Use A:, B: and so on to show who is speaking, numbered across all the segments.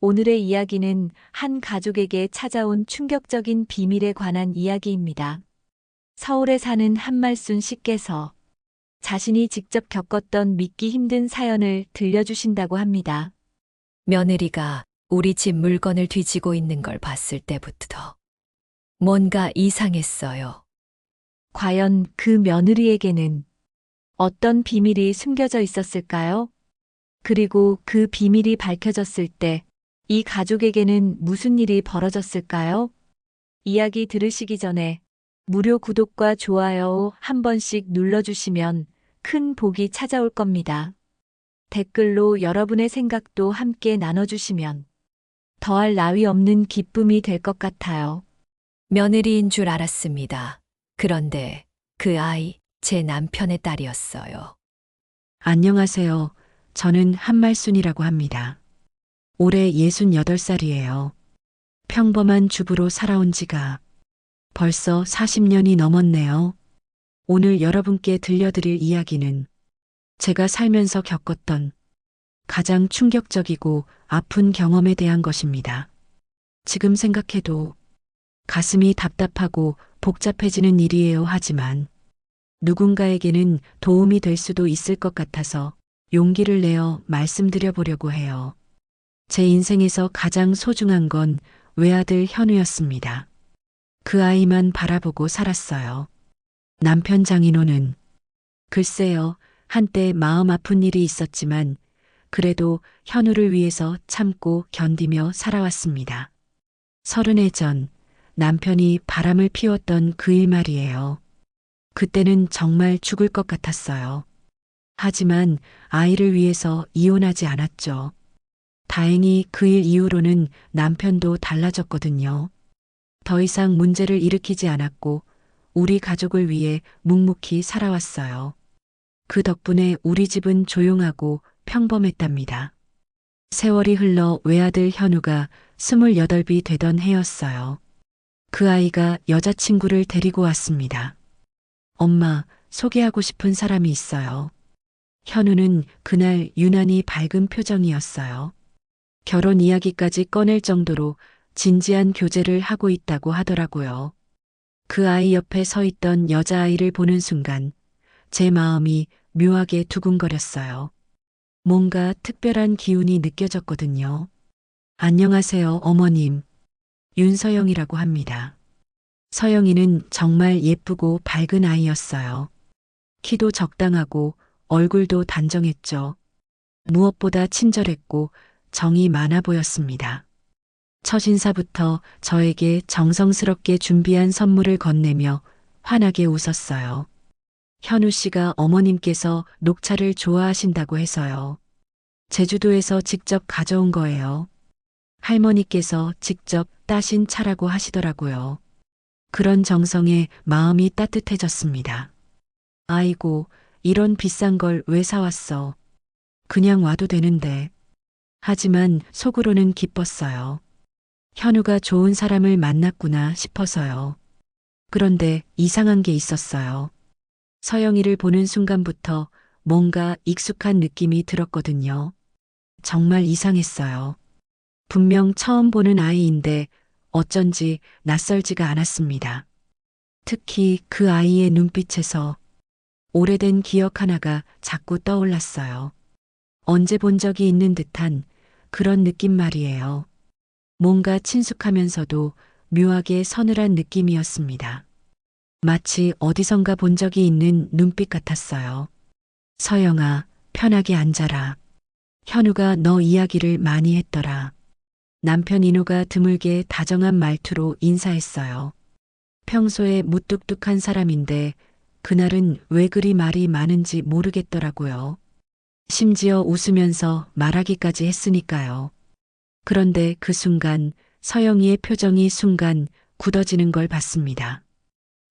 A: 오늘의 이야기는 한 가족에게 찾아온 충격적인 비밀에 관한 이야기입니다. 서울에 사는 한말순 씨께서 자신이 직접 겪었던 믿기 힘든 사연을 들려주신다고 합니다.
B: 며느리가 우리 집 물건을 뒤지고 있는 걸 봤을 때부터 뭔가 이상했어요.
A: 과연 그 며느리에게는 어떤 비밀이 숨겨져 있었을까요? 그리고 그 비밀이 밝혀졌을 때 이 가족에게는 무슨 일이 벌어졌을까요? 이야기 들으시기 전에 무료 구독과 좋아요 한 번씩 눌러주시면 큰 복이 찾아올 겁니다. 댓글로 여러분의 생각도 함께 나눠주시면 더할 나위 없는 기쁨이 될 것 같아요.
B: 며느리인 줄 알았습니다. 그런데 그 아이 제 남편의 딸이었어요.
C: 안녕하세요. 저는 한말순이라고 합니다. 올해 68살이에요. 평범한 주부로 살아온 지가 벌써 40년이 넘었네요. 오늘 여러분께 들려드릴 이야기는 제가 살면서 겪었던 가장 충격적이고 아픈 경험에 대한 것입니다. 지금 생각해도 가슴이 답답하고 복잡해지는 일이에요. 하지만 누군가에게는 도움이 될 수도 있을 것 같아서 용기를 내어 말씀드려 보려고 해요. 제 인생에서 가장 소중한 건 외아들 현우였습니다. 그 아이만 바라보고 살았어요. 남편 장인호는 글쎄요, 한때 마음 아픈 일이 있었지만 그래도 현우를 위해서 참고 견디며 살아왔습니다. 30해 전 남편이 바람을 피웠던 그 일 말이에요. 그때는 정말 죽을 것 같았어요. 하지만 아이를 위해서 이혼하지 않았죠. 다행히 그 일 이후로는 남편도 달라졌거든요. 더 이상 문제를 일으키지 않았고 우리 가족을 위해 묵묵히 살아왔어요. 그 덕분에 우리 집은 조용하고 평범했답니다. 세월이 흘러 외아들 현우가 28이 되던 해였어요. 그 아이가 여자친구를 데리고 왔습니다. 엄마, 소개하고 싶은 사람이 있어요. 현우는 그날 유난히 밝은 표정이었어요. 결혼 이야기까지 꺼낼 정도로 진지한 교제를 하고 있다고 하더라고요. 그 아이 옆에 서 있던 여자아이를 보는 순간 제 마음이 묘하게 두근거렸어요. 뭔가 특별한 기운이 느껴졌거든요. 안녕하세요, 어머님. 윤서영이라고 합니다. 서영이는 정말 예쁘고 밝은 아이였어요. 키도 적당하고 얼굴도 단정했죠. 무엇보다 친절했고 정이 많아 보였습니다. 첫 인사부터 저에게 정성스럽게 준비한 선물을 건네며 환하게 웃었어요. 현우 씨가 어머님께서 녹차를 좋아하신다고 해서요. 제주도에서 직접 가져온 거예요. 할머니께서 직접 따신 차라고 하시더라고요. 그런 정성에 마음이 따뜻해졌습니다. 아이고, 이런 비싼 걸 왜 사왔어? 그냥 와도 되는데. 하지만 속으로는 기뻤어요. 현우가 좋은 사람을 만났구나 싶어서요. 그런데 이상한 게 있었어요. 서영이를 보는 순간부터 뭔가 익숙한 느낌이 들었거든요. 정말 이상했어요. 분명 처음 보는 아이인데 어쩐지 낯설지가 않았습니다. 특히 그 아이의 눈빛에서 오래된 기억 하나가 자꾸 떠올랐어요. 언제 본 적이 있는 듯한 그런 느낌 말이에요. 뭔가 친숙하면서도 묘하게 서늘한 느낌이었습니다. 마치 어디선가 본 적이 있는 눈빛 같았어요. 서영아, 편하게 앉아라. 현우가 너 이야기를 많이 했더라. 남편 인호가 드물게 다정한 말투로 인사했어요. 평소에 무뚝뚝한 사람인데 그날은 왜 그리 말이 많은지 모르겠더라고요. 심지어 웃으면서 말하기까지 했으니까요. 그런데 그 순간 서영이의 표정이 순간 굳어지는 걸 봤습니다.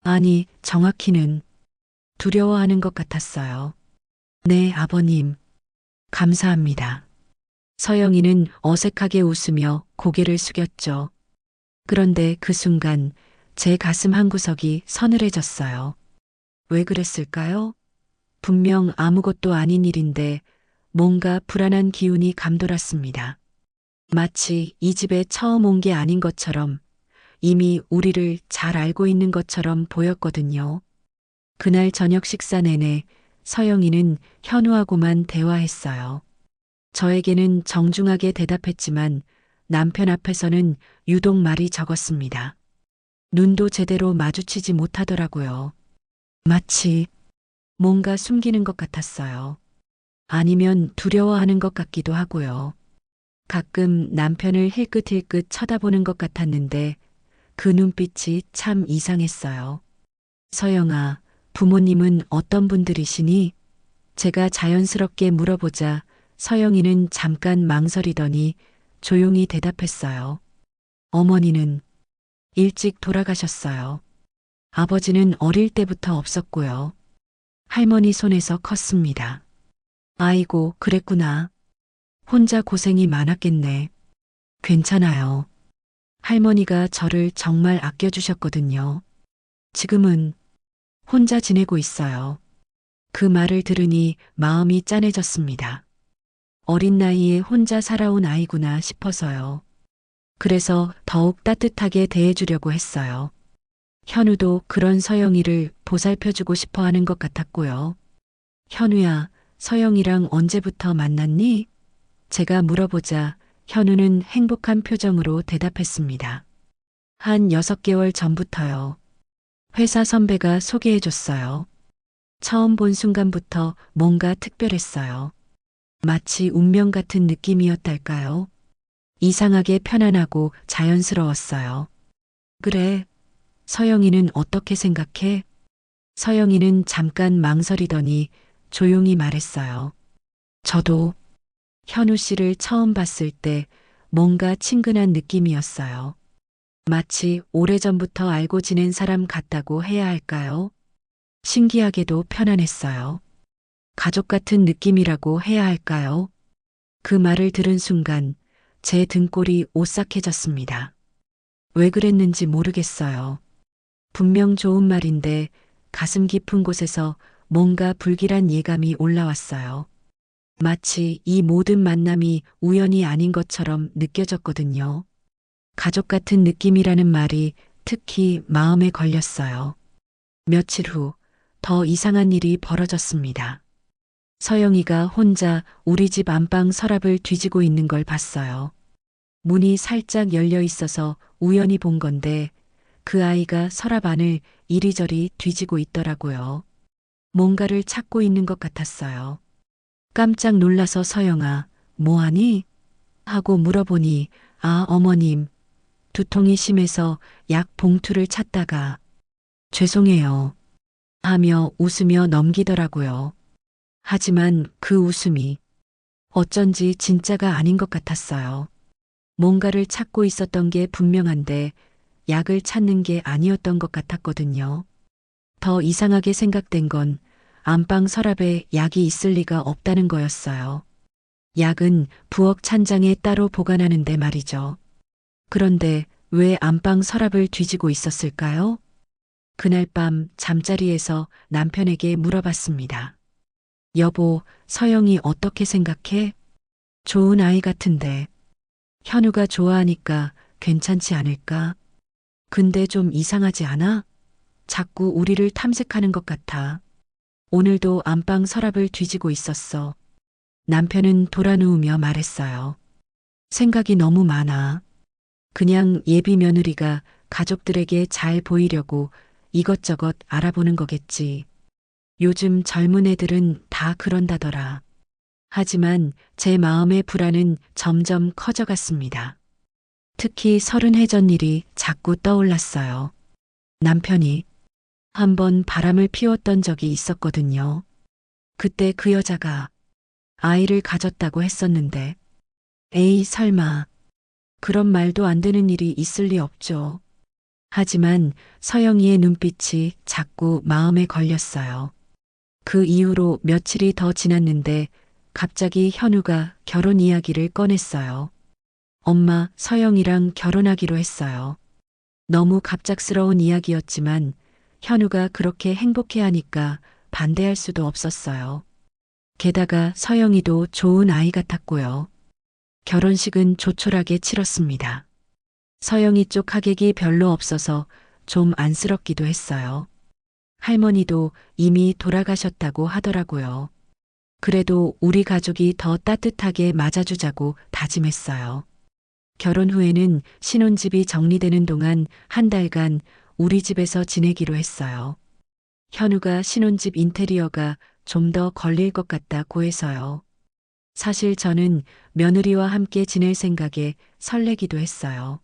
C: 아니, 정확히는 두려워하는 것 같았어요. 네, 아버님. 감사합니다. 서영이는 어색하게 웃으며 고개를 숙였죠. 그런데 그 순간 제 가슴 한구석이 서늘해졌어요. 왜 그랬을까요? 분명 아무것도 아닌 일인데 뭔가 불안한 기운이 감돌았습니다. 마치 이 집에 처음 온 게 아닌 것처럼 이미 우리를 잘 알고 있는 것처럼 보였거든요. 그날 저녁 식사 내내 서영이는 현우하고만 대화했어요. 저에게는 정중하게 대답했지만 남편 앞에서는 유독 말이 적었습니다. 눈도 제대로 마주치지 못하더라고요. 마치 뭔가 숨기는 것 같았어요. 아니면 두려워하는 것 같기도 하고요. 가끔 남편을 힐끗힐끗 쳐다보는 것 같았는데 그 눈빛이 참 이상했어요. 서영아, 부모님은 어떤 분들이시니? 제가 자연스럽게 물어보자 서영이는 잠깐 망설이더니 조용히 대답했어요. 어머니는 일찍 돌아가셨어요. 아버지는 어릴 때부터 없었고요. 할머니 손에서 컸습니다. 아이고, 그랬구나. 혼자 고생이 많았겠네. 괜찮아요. 할머니가 저를 정말 아껴주셨거든요. 지금은 혼자 지내고 있어요. 그 말을 들으니 마음이 짠해졌습니다. 어린 나이에 혼자 살아온 아이구나 싶어서요. 그래서 더욱 따뜻하게 대해주려고 했어요. 현우도 그런 서영이를 보살펴주고 싶어 하는 것 같았고요. 현우야, 서영이랑 언제부터 만났니? 제가 물어보자 현우는 행복한 표정으로 대답했습니다. 한 6개월 전부터요. 회사 선배가 소개해줬어요. 처음 본 순간부터 뭔가 특별했어요. 마치 운명 같은 느낌이었달까요? 이상하게 편안하고 자연스러웠어요. 그래, 서영이는 어떻게 생각해? 서영이는 잠깐 망설이더니 조용히 말했어요. 저도 현우 씨를 처음 봤을 때 뭔가 친근한 느낌이었어요. 마치 오래전부터 알고 지낸 사람 같다고 해야 할까요? 신기하게도 편안했어요. 가족 같은 느낌이라고 해야 할까요? 그 말을 들은 순간 제 등골이 오싹해졌습니다. 왜 그랬는지 모르겠어요. 분명 좋은 말인데 가슴 깊은 곳에서 뭔가 불길한 예감이 올라왔어요. 마치 이 모든 만남이 우연이 아닌 것처럼 느껴졌거든요. 가족 같은 느낌이라는 말이 특히 마음에 걸렸어요. 며칠 후 더 이상한 일이 벌어졌습니다. 서영이가 혼자 우리 집 안방 서랍을 뒤지고 있는 걸 봤어요. 문이 살짝 열려 있어서 우연히 본 건데 그 아이가 서랍 안을 이리저리 뒤지고 있더라고요. 뭔가를 찾고 있는 것 같았어요. 깜짝 놀라서 서영아, 뭐하니? 하고 물어보니 아, 어머님, 두통이 심해서 약 봉투를 찾다가 죄송해요. 하며 웃으며 넘기더라고요. 하지만 그 웃음이 어쩐지 진짜가 아닌 것 같았어요. 뭔가를 찾고 있었던 게 분명한데 약을 찾는 게 아니었던 것 같았거든요. 더 이상하게 생각된 건 안방 서랍에 약이 있을 리가 없다는 거였어요. 약은 부엌 찬장에 따로 보관하는데 말이죠. 그런데 왜 안방 서랍을 뒤지고 있었을까요? 그날 밤 잠자리에서 남편에게 물어봤습니다. 여보, 서영이 어떻게 생각해? 좋은 아이 같은데. 현우가 좋아하니까 괜찮지 않을까? 근데 좀 이상하지 않아? 자꾸 우리를 탐색하는 것 같아. 오늘도 안방 서랍을 뒤지고 있었어. 남편은 돌아누우며 말했어요. 생각이 너무 많아. 그냥 예비 며느리가 가족들에게 잘 보이려고 이것저것 알아보는 거겠지. 요즘 젊은 애들은 다 그런다더라. 하지만 제 마음의 불안은 점점 커져갔습니다. 특히 30해 전 일이 자꾸 떠올랐어요. 남편이 한번 바람을 피웠던 적이 있었거든요. 그때 그 여자가 아이를 가졌다고 했었는데, 에이, 설마. 그런 말도 안 되는 일이 있을 리 없죠. 하지만 서영이의 눈빛이 자꾸 마음에 걸렸어요. 그 이후로 며칠이 더 지났는데 갑자기 현우가 결혼 이야기를 꺼냈어요. 엄마, 서영이랑 결혼하기로 했어요. 너무 갑작스러운 이야기였지만 현우가 그렇게 행복해하니까 반대할 수도 없었어요. 게다가 서영이도 좋은 아이 같았고요. 결혼식은 조촐하게 치렀습니다. 서영이 쪽 하객이 별로 없어서 좀 안쓰럽기도 했어요. 할머니도 이미 돌아가셨다고 하더라고요. 그래도 우리 가족이 더 따뜻하게 맞아주자고 다짐했어요. 결혼 후에는 신혼집이 정리되는 동안 한 달간 우리 집에서 지내기로 했어요. 현우가 신혼집 인테리어가 좀 더 걸릴 것 같다고 해서요. 사실 저는 며느리와 함께 지낼 생각에 설레기도 했어요.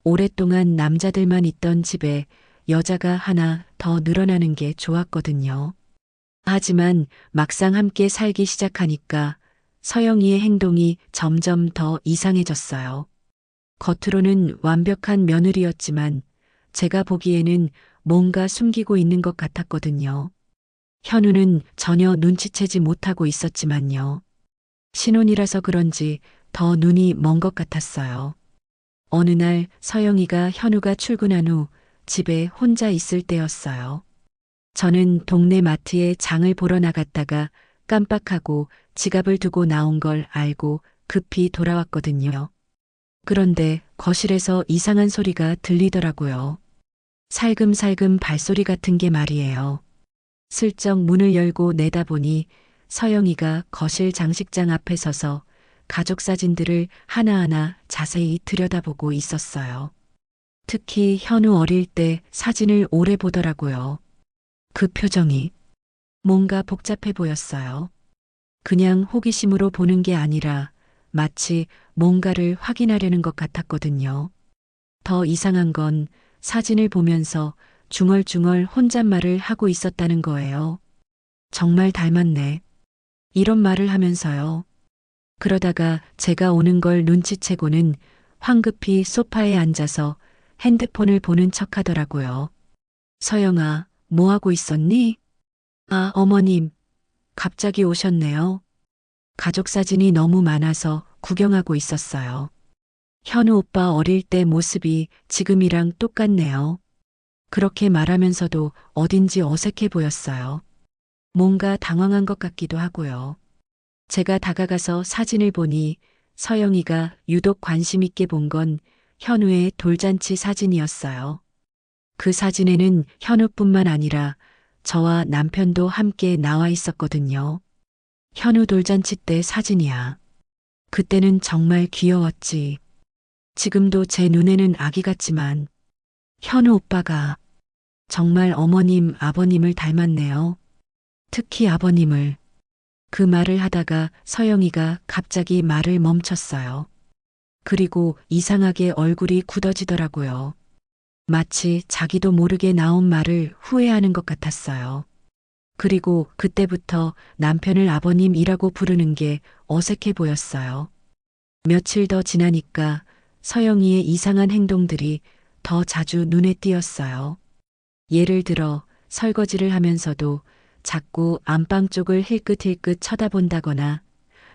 C: 오랫동안 남자들만 있던 집에 여자가 하나 더 늘어나는 게 좋았거든요. 하지만 막상 함께 살기 시작하니까 서영이의 행동이 점점 더 이상해졌어요. 겉으로는 완벽한 며느리였지만 제가 보기에는 뭔가 숨기고 있는 것 같았거든요. 현우는 전혀 눈치채지 못하고 있었지만요. 신혼이라서 그런지 더 눈이 먼 것 같았어요. 어느 날 서영이가 현우가 출근한 후 집에 혼자 있을 때였어요. 저는 동네 마트에 장을 보러 나갔다가 깜빡하고 지갑을 두고 나온 걸 알고 급히 돌아왔거든요. 그런데 거실에서 이상한 소리가 들리더라고요. 살금살금 발소리 같은 게 말이에요. 슬쩍 문을 열고 내다보니 서영이가 거실 장식장 앞에 서서 가족 사진들을 하나하나 자세히 들여다보고 있었어요. 특히 현우 어릴 때 사진을 오래 보더라고요. 그 표정이 뭔가 복잡해 보였어요. 그냥 호기심으로 보는 게 아니라 마치 뭔가를 확인하려는 것 같았거든요. 더 이상한 건 사진을 보면서 중얼중얼 혼잣말을 하고 있었다는 거예요. 정말 닮았네. 이런 말을 하면서요. 그러다가 제가 오는 걸 눈치채고는 황급히 소파에 앉아서 핸드폰을 보는 척 하더라고요. 서영아, 뭐 하고 있었니? 아, 어머님, 갑자기 오셨네요. 가족 사진이 너무 많아서 구경하고 있었어요. 현우 오빠 어릴 때 모습이 지금이랑 똑같네요. 그렇게 말하면서도 어딘지 어색해 보였어요. 뭔가 당황한 것 같기도 하고요. 제가 다가가서 사진을 보니 서영이가 유독 관심 있게 본 건 현우의 돌잔치 사진이었어요. 그 사진에는 현우뿐만 아니라 저와 남편도 함께 나와 있었거든요. 현우 돌잔치 때 사진이야. 그때는 정말 귀여웠지. 지금도 제 눈에는 아기 같지만 현우 오빠가 정말 어머님, 아버님을 닮았네요. 특히 아버님을. 그 말을 하다가 서영이가 갑자기 말을 멈췄어요. 그리고 이상하게 얼굴이 굳어지더라고요. 마치 자기도 모르게 나온 말을 후회하는 것 같았어요. 그리고 그때부터 남편을 아버님이라고 부르는 게 어색해 보였어요. 며칠 더 지나니까 서영이의 이상한 행동들이 더 자주 눈에 띄었어요. 예를 들어 설거지를 하면서도 자꾸 안방 쪽을 힐끗힐끗 쳐다본다거나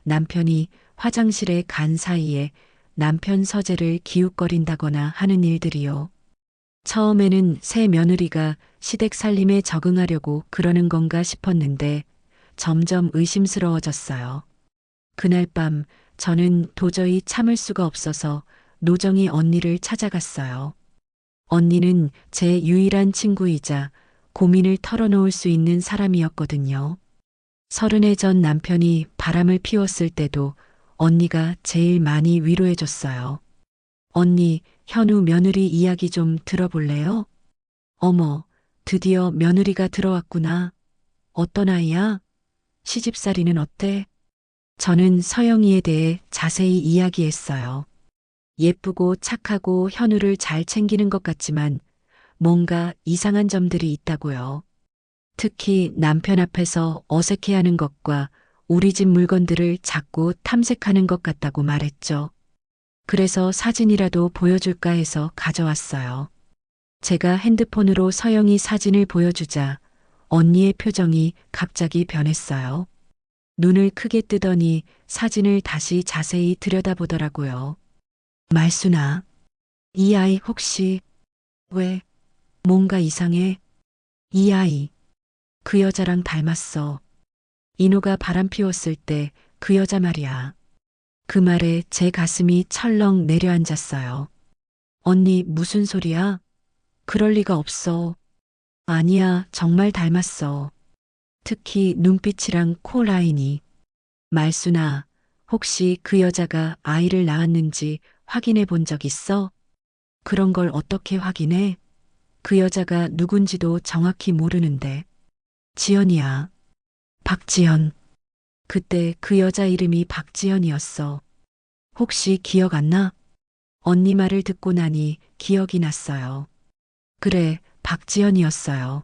C: 남편이 화장실에 간 사이에 남편 서재를 기웃거린다거나 하는 일들이요. 처음에는 새 며느리가 시댁 살림에 적응하려고 그러는 건가 싶었는데 점점 의심스러워졌어요. 그날 밤 저는 도저히 참을 수가 없어서 노정희 언니를 찾아갔어요. 언니는 제 유일한 친구이자 고민을 털어놓을 수 있는 사람이었거든요. 30해 전 남편이 바람을 피웠을 때도 언니가 제일 많이 위로해줬어요. 언니, 현우 며느리 이야기 좀 들어볼래요? 어머, 드디어 며느리가 들어왔구나. 어떤 아이야? 시집살이는 어때? 저는 서영이에 대해 자세히 이야기했어요. 예쁘고 착하고 현우를 잘 챙기는 것 같지만 뭔가 이상한 점들이 있다고요. 특히 남편 앞에서 어색해하는 것과 우리 집 물건들을 자꾸 탐색하는 것 같다고 말했죠. 그래서 사진이라도 보여줄까 해서 가져왔어요. 제가 핸드폰으로 서영이 사진을 보여주자 언니의 표정이 갑자기 변했어요. 눈을 크게 뜨더니 사진을 다시 자세히 들여다보더라고요. 말순아, 이 아이 혹시 왜 뭔가 이상해? 이 아이 그 여자랑 닮았어. 인호가 바람 피웠을 때 그 여자 말이야. 그 말에 제 가슴이 철렁 내려앉았어요. 언니, 무슨 소리야? 그럴 리가 없어. 아니야, 정말 닮았어. 특히 눈빛이랑 코 라인이. 말순아, 혹시 그 여자가 아이를 낳았는지 확인해 본 적 있어? 그런 걸 어떻게 확인해? 그 여자가 누군지도 정확히 모르는데. 지연이야. 박지연. 그때 그 여자 이름이 박지연이었어. 혹시 기억 안 나? 언니 말을 듣고 나니 기억이 났어요. 그래, 박지연이었어요.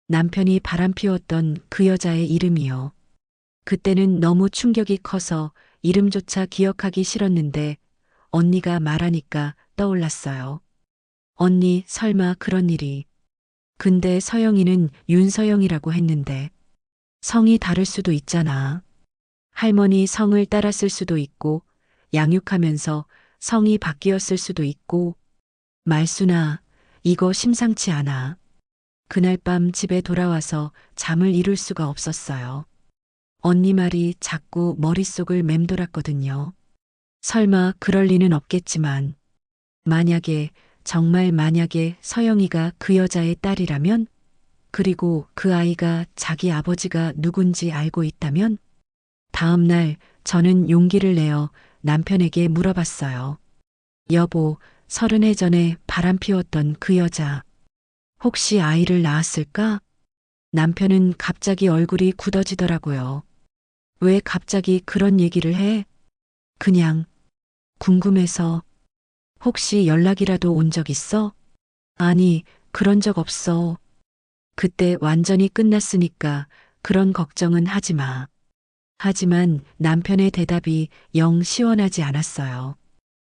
C: 남편이 바람피웠던 그 여자의 이름이요. 그때는 너무 충격이 커서 이름조차 기억하기 싫었는데 언니가 말하니까 떠올랐어요. 언니, 설마 그런 일이. 근데 서영이는 윤서영이라고 했는데 성이 다를 수도 있잖아. 할머니 성을 따랐을 수도 있고 양육하면서 성이 바뀌었을 수도 있고. 말순아, 이거 심상치 않아. 그날 밤 집에 돌아와서 잠을 이룰 수가 없었어요. 언니 말이 자꾸 머릿속을 맴돌았거든요. 설마 그럴 리는 없겠지만, 만약에, 정말 만약에 서영이가 그 여자의 딸이라면, 그리고 그 아이가 자기 아버지가 누군지 알고 있다면, 다음 날 저는 용기를 내어 남편에게 물어봤어요. 여보, 30해 전에 바람 피웠던 그 여자, 혹시 아이를 낳았을까? 남편은 갑자기 얼굴이 굳어지더라고요. 왜 갑자기 그런 얘기를 해? 그냥 궁금해서. 혹시 연락이라도 온 적 있어? 아니, 그런 적 없어. 그때 완전히 끝났으니까 그런 걱정은 하지 마. 하지만 남편의 대답이 영 시원하지 않았어요.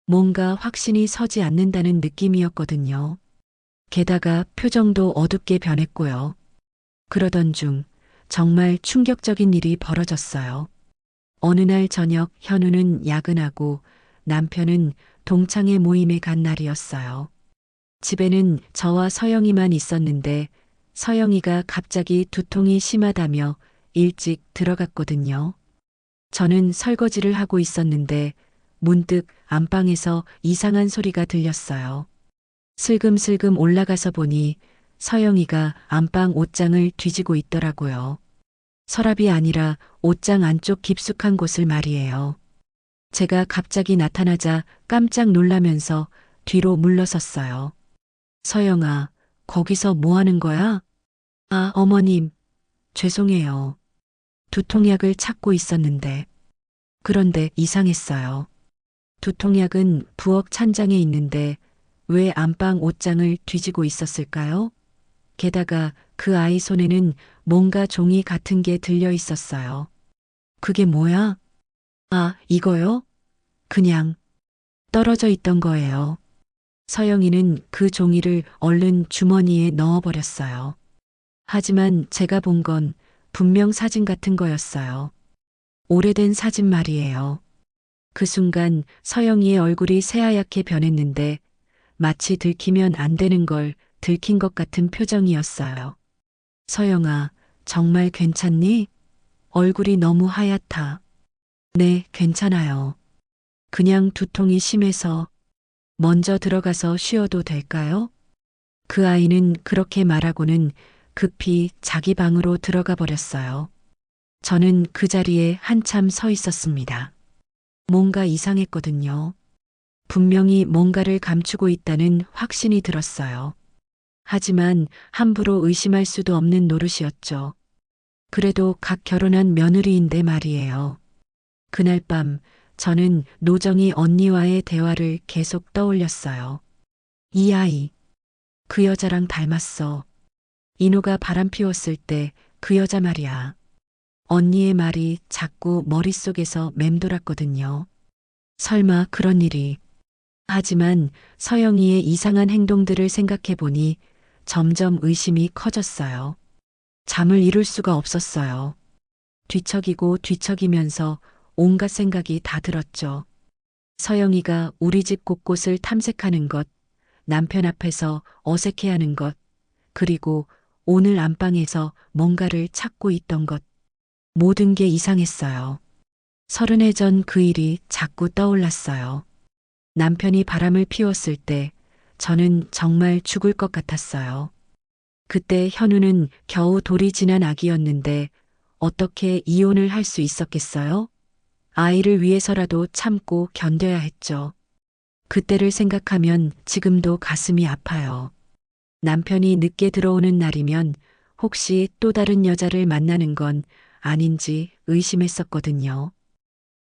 C: 뭔가 확신이 서지 않는다는 느낌이었거든요. 게다가 표정도 어둡게 변했고요. 그러던 중 정말 충격적인 일이 벌어졌어요. 어느 날 저녁 현우는 야근하고 남편은 동창회 모임에 간 날이었어요. 집에는 저와 서영이만 있었는데 서영이가 갑자기 두통이 심하다며 일찍 들어갔거든요. 저는 설거지를 하고 있었는데 문득 안방에서 이상한 소리가 들렸어요. 슬금슬금 올라가서 보니 서영이가 안방 옷장을 뒤지고 있더라고요. 서랍이 아니라 옷장 안쪽 깊숙한 곳을 말이에요. 제가 갑자기 나타나자 깜짝 놀라면서 뒤로 물러섰어요. 서영아, 거기서 뭐 하는 거야? 아, 어머님, 죄송해요. 두통약을 찾고 있었는데. 그런데 이상했어요. 두통약은 부엌 찬장에 있는데 왜 안방 옷장을 뒤지고 있었을까요? 게다가 그 아이 손에는 뭔가 종이 같은 게 들려 있었어요. 그게 뭐야? 아, 이거요? 그냥 떨어져 있던 거예요. 서영이는 그 종이를 얼른 주머니에 넣어버렸어요. 하지만 제가 본 건 분명 사진 같은 거였어요. 오래된 사진 말이에요. 그 순간 서영이의 얼굴이 새하얗게 변했는데 마치 들키면 안 되는 걸 들킨 것 같은 표정이었어요. 서영아, 정말 괜찮니? 얼굴이 너무 하얗다. 네, 괜찮아요. 그냥 두통이 심해서 먼저 들어가서 쉬어도 될까요? 그 아이는 그렇게 말하고는 급히 자기 방으로 들어가 버렸어요. 저는 그 자리에 한참 서 있었습니다. 뭔가 이상했거든요. 분명히 뭔가를 감추고 있다는 확신이 들었어요. 하지만 함부로 의심할 수도 없는 노릇이었죠. 그래도 각 결혼한 며느리인데 말이에요. 그날 밤 저는 노정희 언니와의 대화를 계속 떠올렸어요. 이 아이, 그 여자랑 닮았어. 인호가 바람 피웠을 때 그 여자 말이야. 언니의 말이 자꾸 머릿속에서 맴돌았거든요. 설마 그런 일이. 하지만 서영이의 이상한 행동들을 생각해 보니 점점 의심이 커졌어요. 잠을 이룰 수가 없었어요. 뒤척이고 뒤척이면서 온갖 생각이 다 들었죠. 서영이가 우리 집 곳곳을 탐색하는 것, 남편 앞에서 어색해하는 것, 그리고 오늘 안방에서 뭔가를 찾고 있던 것. 모든 게 이상했어요. 30해 전 그 일이 자꾸 떠올랐어요. 남편이 바람을 피웠을 때 저는 정말 죽을 것 같았어요. 그때 현우는 겨우 돌이 지난 아기였는데 어떻게 이혼을 할 수 있었겠어요? 아이를 위해서라도 참고 견뎌야 했죠. 그때를 생각하면 지금도 가슴이 아파요. 남편이 늦게 들어오는 날이면 혹시 또 다른 여자를 만나는 건 아닌지 의심했었거든요.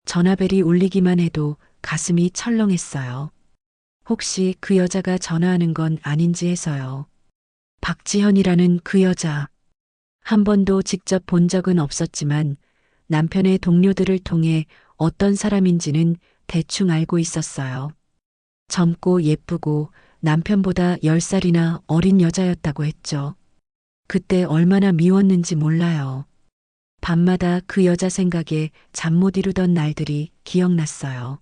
C: 전화벨이 울리기만 해도 가슴이 철렁했어요. 혹시 그 여자가 전화하는 건 아닌지 해서요. 박지현이라는 그 여자. 한 번도 직접 본 적은 없었지만 남편의 동료들을 통해 어떤 사람인지는 대충 알고 있었어요. 젊고 예쁘고 남편보다 10살이나 어린 여자였다고 했죠. 그때 얼마나 미웠는지 몰라요. 밤마다 그 여자 생각에 잠 못 이루던 날들이 기억났어요.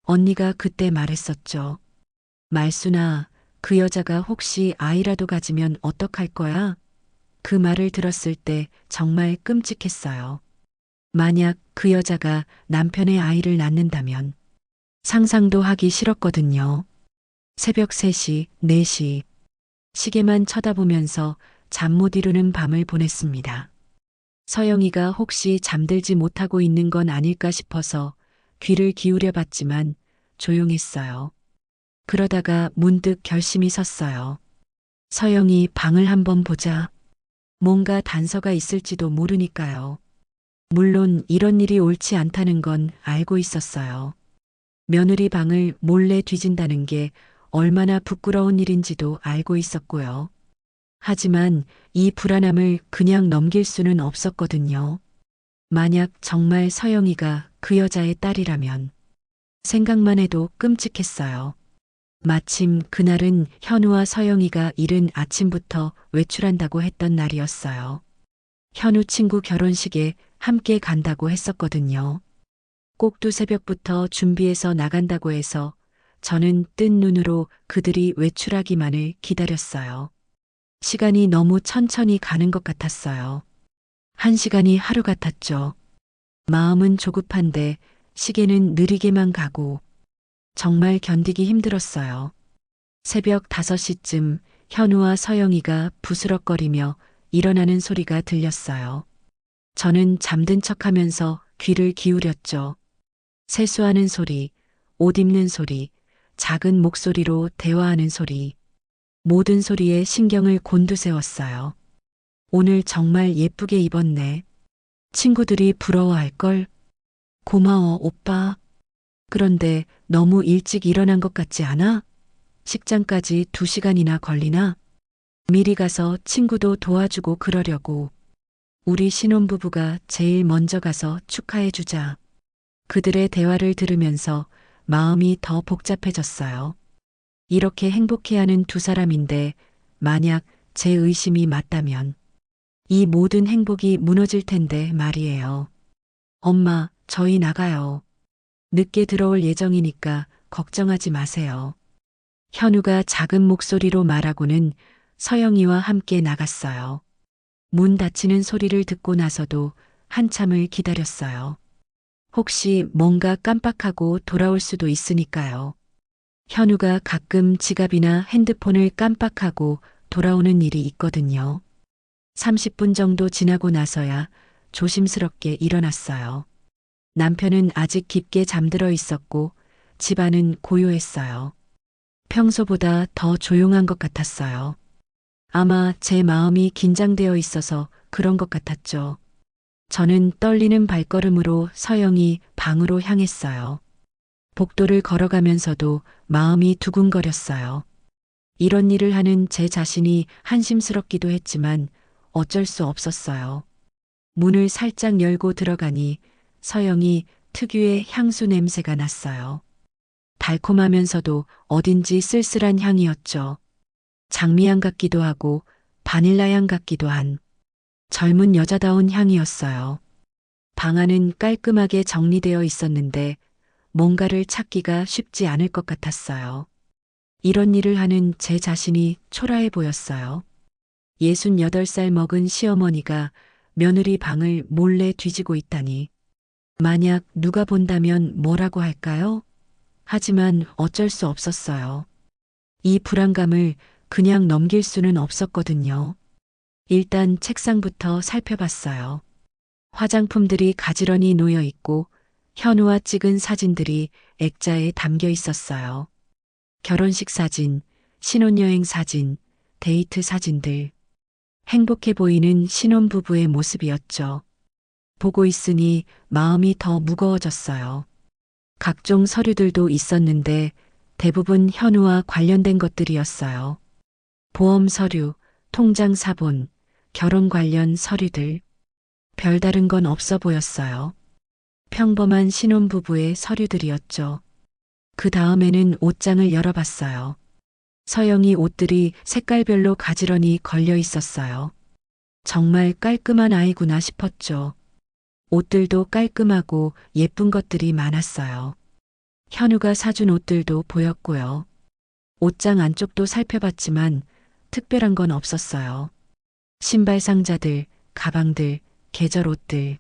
C: 언니가 그때 말했었죠. 말순아, 그 여자가 혹시 아이라도 가지면 어떡할 거야? 그 말을 들었을 때 정말 끔찍했어요. 만약 그 여자가 남편의 아이를 낳는다면 상상도 하기 싫었거든요. 새벽 3시, 4시 시계만 쳐다보면서 잠 못 이루는 밤을 보냈습니다. 서영이가 혹시 잠들지 못하고 있는 건 아닐까 싶어서 귀를 기울여 봤지만 조용했어요. 그러다가 문득 결심이 섰어요. 서영이 방을 한번 보자. 뭔가 단서가 있을지도 모르니까요. 물론 이런 일이 옳지 않다는 건 알고 있었어요. 며느리 방을 몰래 뒤진다는 게 얼마나 부끄러운 일인지도 알고 있었고요. 하지만 이 불안함을 그냥 넘길 수는 없었거든요. 만약 정말 서영이가 그 여자의 딸이라면 생각만 해도 끔찍했어요. 마침 그날은 현우와 서영이가 이른 아침부터 외출한다고 했던 날이었어요. 현우 친구 결혼식에 함께 간다고 했었거든요. 꼭두 새벽부터 준비해서 나간다고 해서 저는 뜬 눈으로 그들이 외출하기만을 기다렸어요. 시간이 너무 천천히 가는 것 같았어요. 1시간이 하루 같았죠. 마음은 조급한데 시계는 느리게만 가고 정말 견디기 힘들었어요. 새벽 5시쯤 현우와 서영이가 부스럭거리며 일어나는 소리가 들렸어요. 저는 잠든 척하면서 귀를 기울였죠. 세수하는 소리, 옷 입는 소리, 작은 목소리로 대화하는 소리, 모든 소리에 신경을 곤두세웠어요. 오늘 정말 예쁘게 입었네. 친구들이 부러워할걸? 고마워, 오빠. 그런데 너무 일찍 일어난 것 같지 않아? 식장까지 2시간이나 걸리나? 미리 가서 친구도 도와주고 그러려고. 우리 신혼부부가 제일 먼저 가서 축하해주자. 그들의 대화를 들으면서 마음이 더 복잡해졌어요. 이렇게 행복해하는 두 사람인데 만약 제 의심이 맞다면 이 모든 행복이 무너질 텐데 말이에요. 엄마, 저희 나가요. 늦게 들어올 예정이니까 걱정하지 마세요. 현우가 작은 목소리로 말하고는 서영이와 함께 나갔어요. 문 닫히는 소리를 듣고 나서도 한참을 기다렸어요. 혹시 뭔가 깜빡하고 돌아올 수도 있으니까요. 현우가 가끔 지갑이나 핸드폰을 깜빡하고 돌아오는 일이 있거든요. 30분 정도 지나고 나서야 조심스럽게 일어났어요. 남편은 아직 깊게 잠들어 있었고 집안은 고요했어요. 평소보다 더 조용한 것 같았어요. 아마 제 마음이 긴장되어 있어서 그런 것 같았죠. 저는 떨리는 발걸음으로 서영이 방으로 향했어요. 복도를 걸어가면서도 마음이 두근거렸어요. 이런 일을 하는 제 자신이 한심스럽기도 했지만 어쩔 수 없었어요. 문을 살짝 열고 들어가니 서영이 특유의 향수 냄새가 났어요. 달콤하면서도 어딘지 쓸쓸한 향이었죠. 장미향 같기도 하고 바닐라 향 같기도 한 젊은 여자다운 향이었어요. 방 안은 깔끔하게 정리되어 있었는데 뭔가를 찾기가 쉽지 않을 것 같았어요. 이런 일을 하는 제 자신이 초라해 보였어요. 68살 먹은 시어머니가 며느리 방을 몰래 뒤지고 있다니. 만약 누가 본다면 뭐라고 할까요? 하지만 어쩔 수 없었어요. 이 불안감을 그냥 넘길 수는 없었거든요. 일단 책상부터 살펴봤어요. 화장품들이 가지런히 놓여 있고 현우와 찍은 사진들이 액자에 담겨 있었어요. 결혼식 사진, 신혼여행 사진, 데이트 사진들. 행복해 보이는 신혼부부의 모습이었죠. 보고 있으니 마음이 더 무거워졌어요. 각종 서류들도 있었는데 대부분 현우와 관련된 것들이었어요. 보험 서류, 통장 사본, 결혼 관련 서류들. 별다른 건 없어 보였어요. 평범한 신혼부부의 서류들이었죠. 그 다음에는 옷장을 열어봤어요. 서영이 옷들이 색깔별로 가지런히 걸려 있었어요. 정말 깔끔한 아이구나 싶었죠. 옷들도 깔끔하고 예쁜 것들이 많았어요. 현우가 사준 옷들도 보였고요. 옷장 안쪽도 살펴봤지만 특별한 건 없었어요. 신발 상자들, 가방들, 계절 옷들.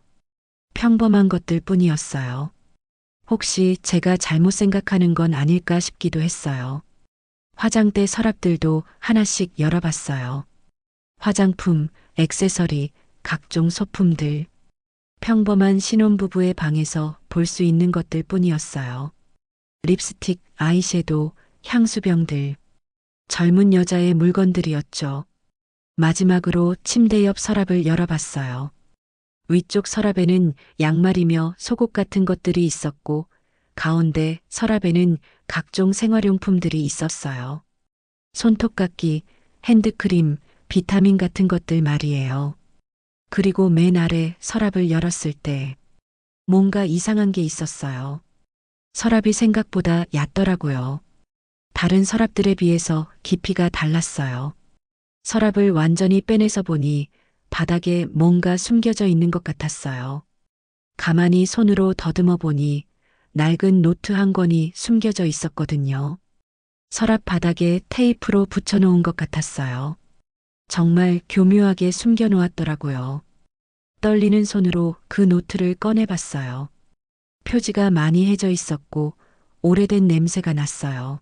C: 평범한 것들 뿐이었어요. 혹시 제가 잘못 생각하는 건 아닐까 싶기도 했어요. 화장대 서랍들도 하나씩 열어봤어요. 화장품, 액세서리, 각종 소품들. 평범한 신혼부부의 방에서 볼 수 있는 것들 뿐이었어요. 립스틱, 아이섀도우, 향수병들. 젊은 여자의 물건들이었죠. 마지막으로 침대 옆 서랍을 열어봤어요. 위쪽 서랍에는 양말이며 속옷 같은 것들이 있었고 가운데 서랍에는 각종 생활용품들이 있었어요. 손톱깎이, 핸드크림, 비타민 같은 것들 말이에요. 그리고 맨 아래 서랍을 열었을 때 뭔가 이상한 게 있었어요. 서랍이 생각보다 얕더라고요. 다른 서랍들에 비해서 깊이가 달랐어요. 서랍을 완전히 빼내서 보니 바닥에 뭔가 숨겨져 있는 것 같았어요. 가만히 손으로 더듬어 보니 낡은 노트 한 권이 숨겨져 있었거든요. 서랍 바닥에 테이프로 붙여놓은 것 같았어요. 정말 교묘하게 숨겨놓았더라고요. 떨리는 손으로 그 노트를 꺼내봤어요. 표지가 많이 해져 있었고 오래된 냄새가 났어요.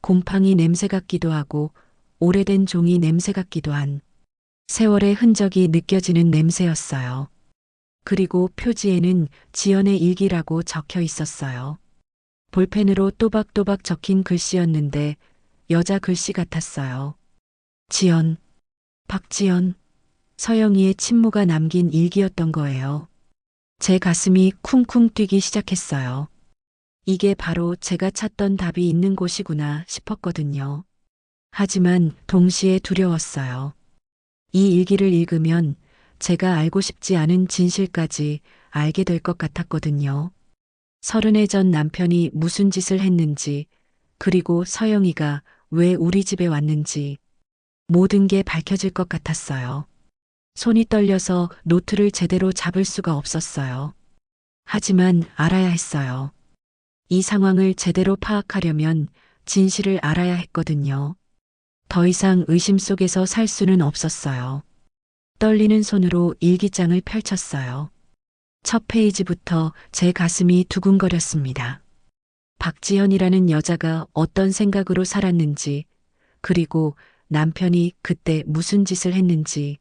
C: 곰팡이 냄새 같기도 하고 오래된 종이 냄새 같기도 한 세월의 흔적이 느껴지는 냄새였어요. 그리고 표지에는 지연의 일기라고 적혀 있었어요. 볼펜으로 또박또박 적힌 글씨였는데 여자 글씨 같았어요. 지연, 박지연, 서영이의 친모가 남긴 일기였던 거예요. 제 가슴이 쿵쿵 뛰기 시작했어요. 이게 바로 제가 찾던 답이 있는 곳이구나 싶었거든요. 하지만 동시에 두려웠어요. 이 일기를 읽으면 제가 알고 싶지 않은 진실까지 알게 될 것 같았거든요. 30해 전 남편이 무슨 짓을 했는지, 그리고 서영이가 왜 우리 집에 왔는지, 모든 게 밝혀질 것 같았어요. 손이 떨려서 노트를 제대로 잡을 수가 없었어요. 하지만 알아야 했어요. 이 상황을 제대로 파악하려면 진실을 알아야 했거든요. 더 이상 의심 속에서 살 수는 없었어요. 떨리는 손으로 일기장을 펼쳤어요. 첫 페이지부터 제 가슴이 두근거렸습니다. 박지현이라는 여자가 어떤 생각으로 살았는지, 그리고 남편이 그때 무슨 짓을 했는지,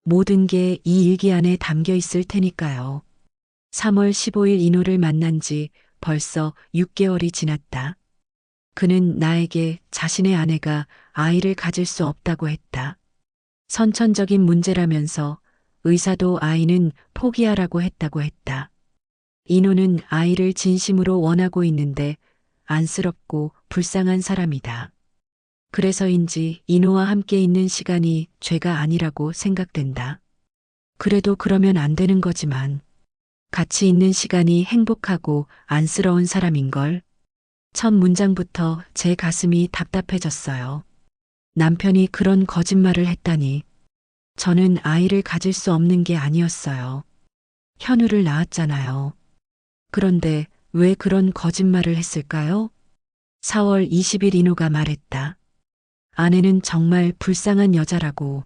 C: 모든 게 이 일기 안에 담겨 있을 테니까요. 3월 15일 인호를 만난 지 벌써 6개월이 지났다. 그는 나에게 자신의 아내가 아이를 가질 수 없다고 했다. 선천적인 문제라면서 의사도 아이는 포기하라고 했다고 했다. 인호는 아이를 진심으로 원하고 있는데 안쓰럽고 불쌍한 사람이다. 그래서인지 인호와 함께 있는 시간이 죄가 아니라고 생각된다. 그래도 그러면 안 되는 거지만 같이 있는 시간이 행복하고 안쓰러운 사람인걸. 첫 문장부터 제 가슴이 답답해졌어요. 남편이 그런 거짓말을 했다니. 저는 아이를 가질 수 없는 게 아니었어요. 현우를 낳았잖아요. 그런데 왜 그런 거짓말을 했을까요? 4월 20일 인호가 말했다. 아내는 정말 불쌍한 여자라고.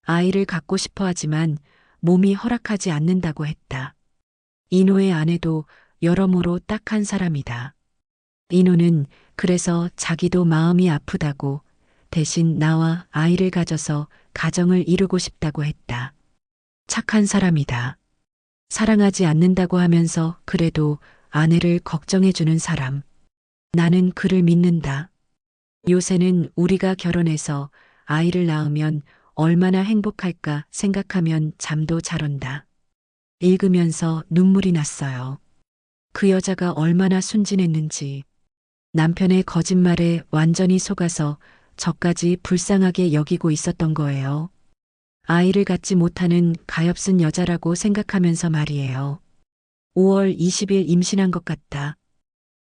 C: 아이를 갖고 싶어 하지만 몸이 허락하지 않는다고 했다. 이노의 아내도 여러모로 딱한 사람이다. 이노는 그래서 자기도 마음이 아프다고 대신 나와 아이를 가져서 가정을 이루고 싶다고 했다. 착한 사람이다. 사랑하지 않는다고 하면서 그래도 아내를 걱정해주는 사람. 나는 그를 믿는다. 요새는 우리가 결혼해서 아이를 낳으면 얼마나 행복할까 생각하면 잠도 잘 온다. 읽으면서 눈물이 났어요. 그 여자가 얼마나 순진했는지. 남편의 거짓말에 완전히 속아서 저까지 불쌍하게 여기고 있었던 거예요. 아이를 갖지 못하는 가엾은 여자라고 생각하면서 말이에요. 5월 20일 임신한 것 같다.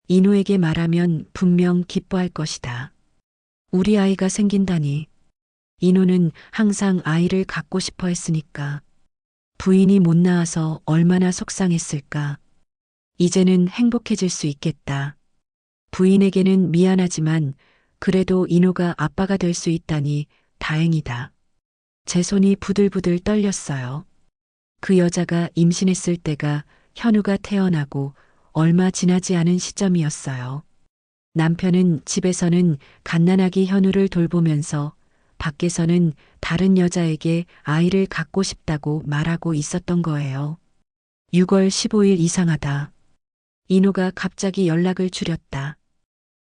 C: 이노에게 말하면 분명 기뻐할 것이다. 우리 아이가 생긴다니. 이노는 항상 아이를 갖고 싶어 했으니까. 부인이 못 낳아서 얼마나 속상했을까. 이제는 행복해질 수 있겠다. 부인에게는 미안하지만 그래도 이노가 아빠가 될 수 있다니 다행이다. 제 손이 부들부들 떨렸어요. 그 여자가 임신했을 때가 현우가 태어나고 얼마 지나지 않은 시점이었어요. 남편은 집에서는 갓난아기 현우를 돌보면서 밖에서는 다른 여자에게 아이를 갖고 싶다고 말하고 있었던 거예요. 6월 15일 이상하다. 이노가 갑자기 연락을 줄였다.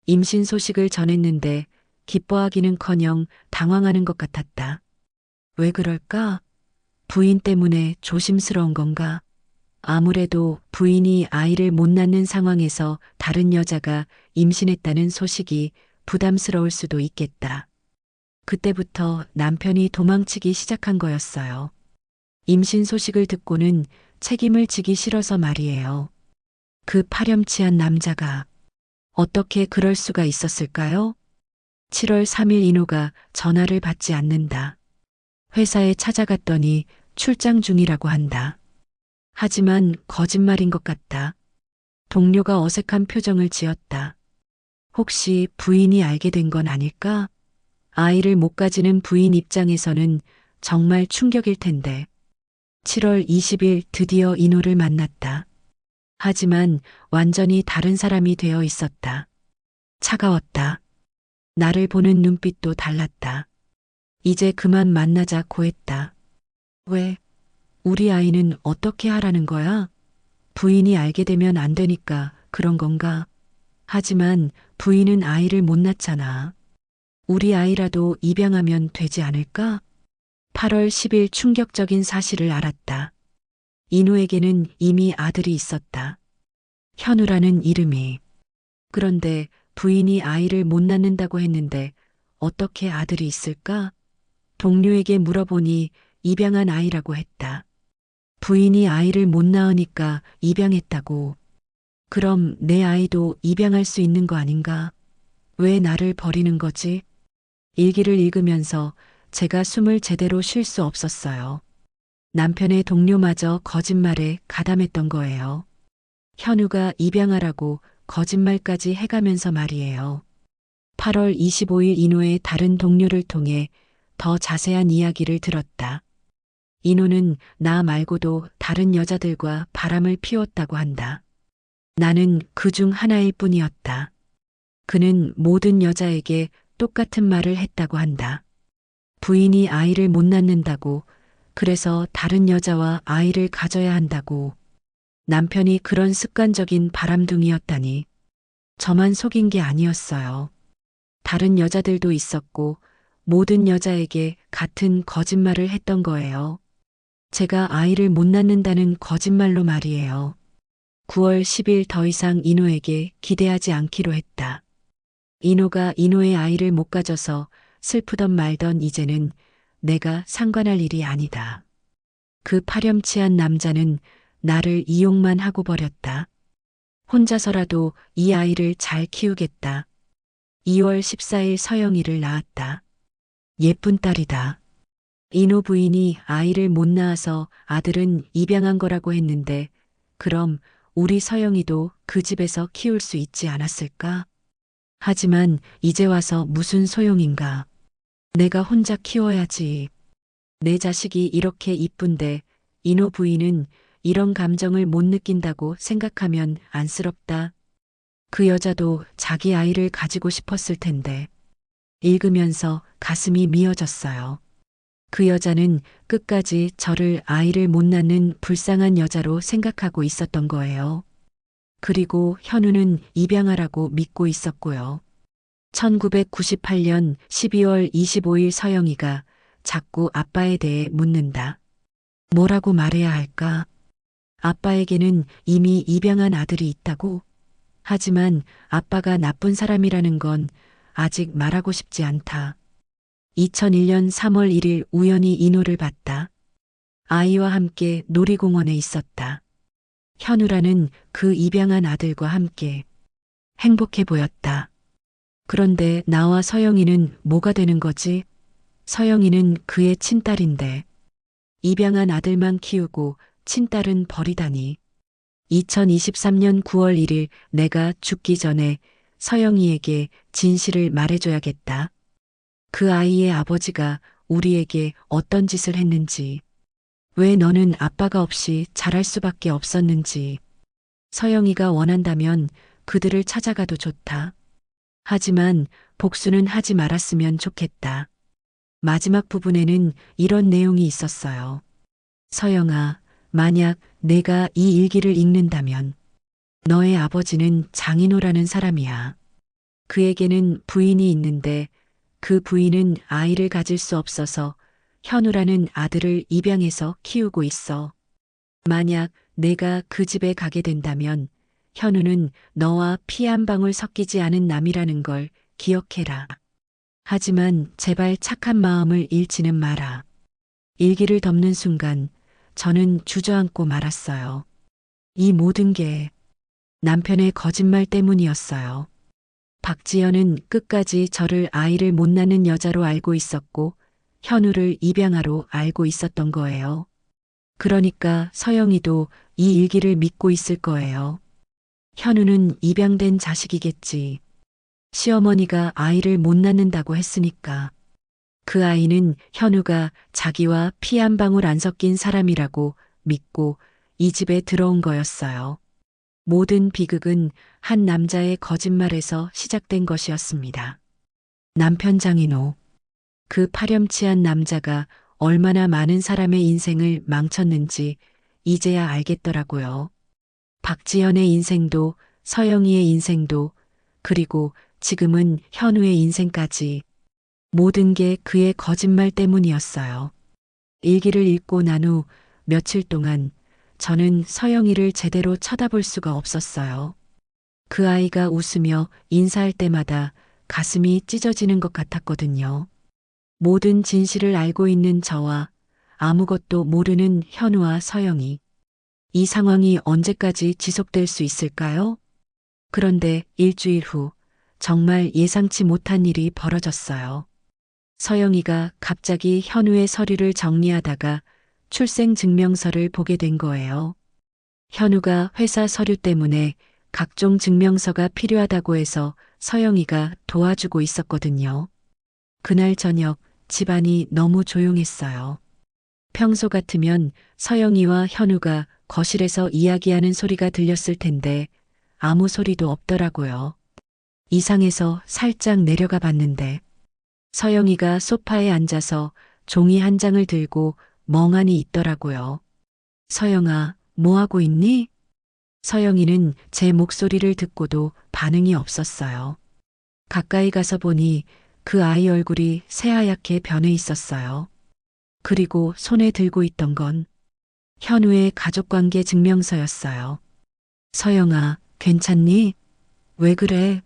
C: 임신 소식을 전했는데 기뻐하기는커녕 당황하는 것 같았다. 왜 그럴까? 부인 때문에 조심스러운 건가? 아무래도 부인이 아이를 못 낳는 상황에서 다른 여자가 임신했다는 소식이 부담스러울 수도 있겠다. 그때부터 남편이 도망치기 시작한 거였어요. 임신 소식을 듣고는 책임을 지기 싫어서 말이에요. 그 파렴치한 남자가 어떻게 그럴 수가 있었을까요? 7월 3일 이노가 전화를 받지 않는다. 회사에 찾아갔더니 출장 중이라고 한다. 하지만 거짓말인 것 같다. 동료가 어색한 표정을 지었다. 혹시 부인이 알게 된 건 아닐까? 아이를 못 가지는 부인 입장에서는 정말 충격일 텐데. 7월 20일 드디어 이노를 만났다. 하지만 완전히 다른 사람이 되어 있었다. 차가웠다. 나를 보는 눈빛도 달랐다. 이제 그만 만나자고 했다. 왜? 우리 아이는 어떻게 하라는 거야? 부인이 알게 되면 안 되니까 그런 건가? 하지만 부인은 아이를 못 낳잖아. 우리 아이라도 입양하면 되지 않을까? 8월 10일 충격적인 사실을 알았다. 이노에게는 이미 아들이 있었다. 현우라는 이름이. 그런데 부인이 아이를 못 낳는다고 했는데 어떻게 아들이 있을까? 동료에게 물어보니 입양한 아이라고 했다. 부인이 아이를 못 낳으니까 입양했다고. 그럼 내 아이도 입양할 수 있는 거 아닌가? 왜 나를 버리는 거지? 일기를 읽으면서 제가 숨을 제대로 쉴 수 없었어요. 남편의 동료마저 거짓말에 가담했던 거예요. 현우가 입양하라고 거짓말까지 해가면서 말이에요. 8월 25일 이노의 다른 동료를 통해 더 자세한 이야기를 들었다. 이노는 나 말고도 다른 여자들과 바람을 피웠다고 한다. 나는 그 중 하나일 뿐이었다. 그는 모든 여자에게 똑같은 말을 했다고 한다. 부인이 아이를 못 낳는다고, 그래서 다른 여자와 아이를 가져야 한다고. 남편이 그런 습관적인 바람둥이였다니. 저만 속인 게 아니었어요. 다른 여자들도 있었고 모든 여자에게 같은 거짓말을 했던 거예요. 제가 아이를 못 낳는다는 거짓말로 말이에요. 9월 10일 더 이상 이노에게 기대하지 않기로 했다. 이노가 이노의 아이를 못 가져서 슬프던 말던 이제는 내가 상관할 일이 아니다. 그 파렴치한 남자는 나를 이용만 하고 버렸다. 혼자서라도 이 아이를 잘 키우겠다. 2월 14일 서영이를 낳았다. 예쁜 딸이다. 이노 부인이 아이를 못 낳아서 아들은 입양한 거라고 했는데 그럼 우리 서영이도 그 집에서 키울 수 있지 않았을까? 하지만 이제 와서 무슨 소용인가? 내가 혼자 키워야지. 내 자식이 이렇게 이쁜데 이노 부인은 이런 감정을 못 느낀다고 생각하면 안쓰럽다. 그 여자도 자기 아이를 가지고 싶었을 텐데. 읽으면서 가슴이 미어졌어요. 그 여자는 끝까지 저를 아이를 못 낳는 불쌍한 여자로 생각하고 있었던 거예요. 그리고 현우는 입양하라고 믿고 있었고요. 1998년 12월 25일 서영이가 자꾸 아빠에 대해 묻는다. 뭐라고 말해야 할까? 아빠에게는 이미 입양한 아들이 있다고? 하지만 아빠가 나쁜 사람이라는 건 아직 말하고 싶지 않다. 2001년 3월 1일 우연히 인호를 봤다. 아이와 함께 놀이공원에 있었다. 현우라는 그 입양한 아들과 함께 행복해 보였다. 그런데 나와 서영이는 뭐가 되는 거지? 서영이는 그의 친딸인데 입양한 아들만 키우고 친딸은 버리다니. 2023년 9월 1일 내가 죽기 전에 서영이에게 진실을 말해줘야겠다. 그 아이의 아버지가 우리에게 어떤 짓을 했는지, 왜 너는 아빠가 없이 자랄 수밖에 없었는지. 서영이가 원한다면 그들을 찾아가도 좋다. 하지만 복수는 하지 말았으면 좋겠다. 마지막 부분에는 이런 내용이 있었어요. 서영아, 만약 내가 이 일기를 읽는다면 너의 아버지는 장인호라는 사람이야. 그에게는 부인이 있는데 그 부인은 아이를 가질 수 없어서 현우라는 아들을 입양해서 키우고 있어. 만약 내가 그 집에 가게 된다면 현우는 너와 피 한 방울 섞이지 않은 남이라는 걸 기억해라. 하지만 제발 착한 마음을 잃지는 마라. 일기를 덮는 순간 저는 주저앉고 말았어요. 이 모든 게 남편의 거짓말 때문이었어요. 박지연은 끝까지 저를 아이를 못 낳는 여자로 알고 있었고 현우를 입양하로 알고 있었던 거예요. 그러니까 서영이도 이 일기를 믿고 있을 거예요. 현우는 입양된 자식이겠지. 시어머니가 아이를 못 낳는다고 했으니까. 그 아이는 현우가 자기와 피 한 방울 안 섞인 사람이라고 믿고 이 집에 들어온 거였어요. 모든 비극은 한 남자의 거짓말에서 시작된 것이었습니다. 남편 장인호. 그 파렴치한 남자가 얼마나 많은 사람의 인생을 망쳤는지 이제야 알겠더라고요. 박지연의 인생도 서영이의 인생도 그리고 지금은 현우의 인생까지 모든 게 그의 거짓말 때문이었어요. 일기를 읽고 난 후 며칠 동안 저는 서영이를 제대로 쳐다볼 수가 없었어요. 그 아이가 웃으며 인사할 때마다 가슴이 찢어지는 것 같았거든요. 모든 진실을 알고 있는 저와 아무것도 모르는 현우와 서영이. 이 상황이 언제까지 지속될 수 있을까요? 그런데 일주일 후 정말 예상치 못한 일이 벌어졌어요. 서영이가 갑자기 현우의 서류를 정리하다가 출생증명서를 보게 된 거예요. 현우가 회사 서류 때문에 각종 증명서가 필요하다고 해서 서영이가 도와주고 있었거든요. 그날 저녁 집안이 너무 조용했어요. 평소 같으면 서영이와 현우가 거실에서 이야기하는 소리가 들렸을 텐데 아무 소리도 없더라고요. 이상해서 살짝 내려가 봤는데 서영이가 소파에 앉아서 종이 한 장을 들고 멍하니 있더라고요. 서영아, 뭐 하고 있니? 서영이는 제 목소리를 듣고도 반응이 없었어요. 가까이 가서 보니 그 아이 얼굴이 새하얗게 변해 있었어요. 그리고 손에 들고 있던 건 현우의 가족관계 증명서였어요. 서영아, 괜찮니? 왜 그래?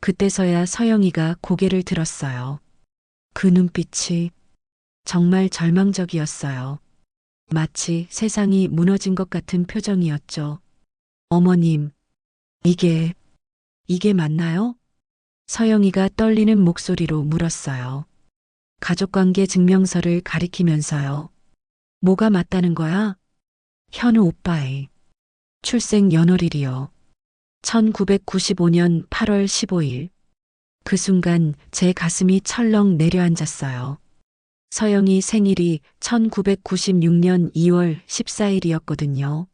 C: 그때서야 서영이가 고개를 들었어요. 그 눈빛이 정말 절망적이었어요. 마치 세상이 무너진 것 같은 표정이었죠. 어머님, 이게 맞나요? 서영이가 떨리는 목소리로 물었어요. 가족관계 증명서를 가리키면서요. 뭐가 맞다는 거야? 현우 오빠의 출생 연월일이요. 1995년 8월 15일. 그 순간 제 가슴이 철렁 내려앉았어요. 서영이 생일이 1996년 2월 14일이었거든요.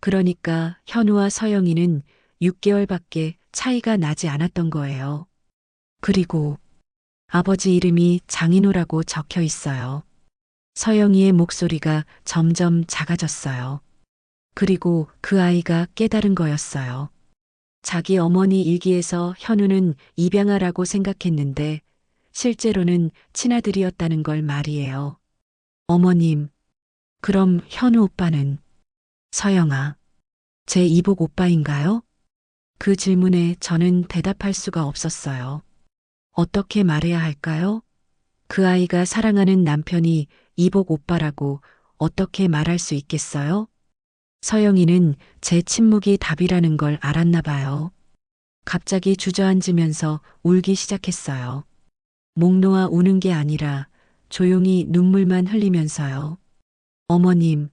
C: 그러니까 현우와 서영이는 6개월밖에 차이가 나지 않았던 거예요. 그리고 아버지 이름이 장인호라고 적혀 있어요. 서영이의 목소리가 점점 작아졌어요. 그리고 그 아이가 깨달은 거였어요. 자기 어머니 일기에서 현우는 입양아라고 생각했는데 실제로는 친아들이었다는 걸 말이에요. 어머님, 그럼 현우 오빠는? 서영아, 제 이복 오빠인가요? 그 질문에 저는 대답할 수가 없었어요. 어떻게 말해야 할까요? 그 아이가 사랑하는 남편이 이복 오빠라고 어떻게 말할 수 있겠어요? 서영이는 제 침묵이 답이라는 걸 알았나 봐요. 갑자기 주저앉으면서 울기 시작했어요. 목 놓아 우는 게 아니라 조용히 눈물만 흘리면서요. 어머님,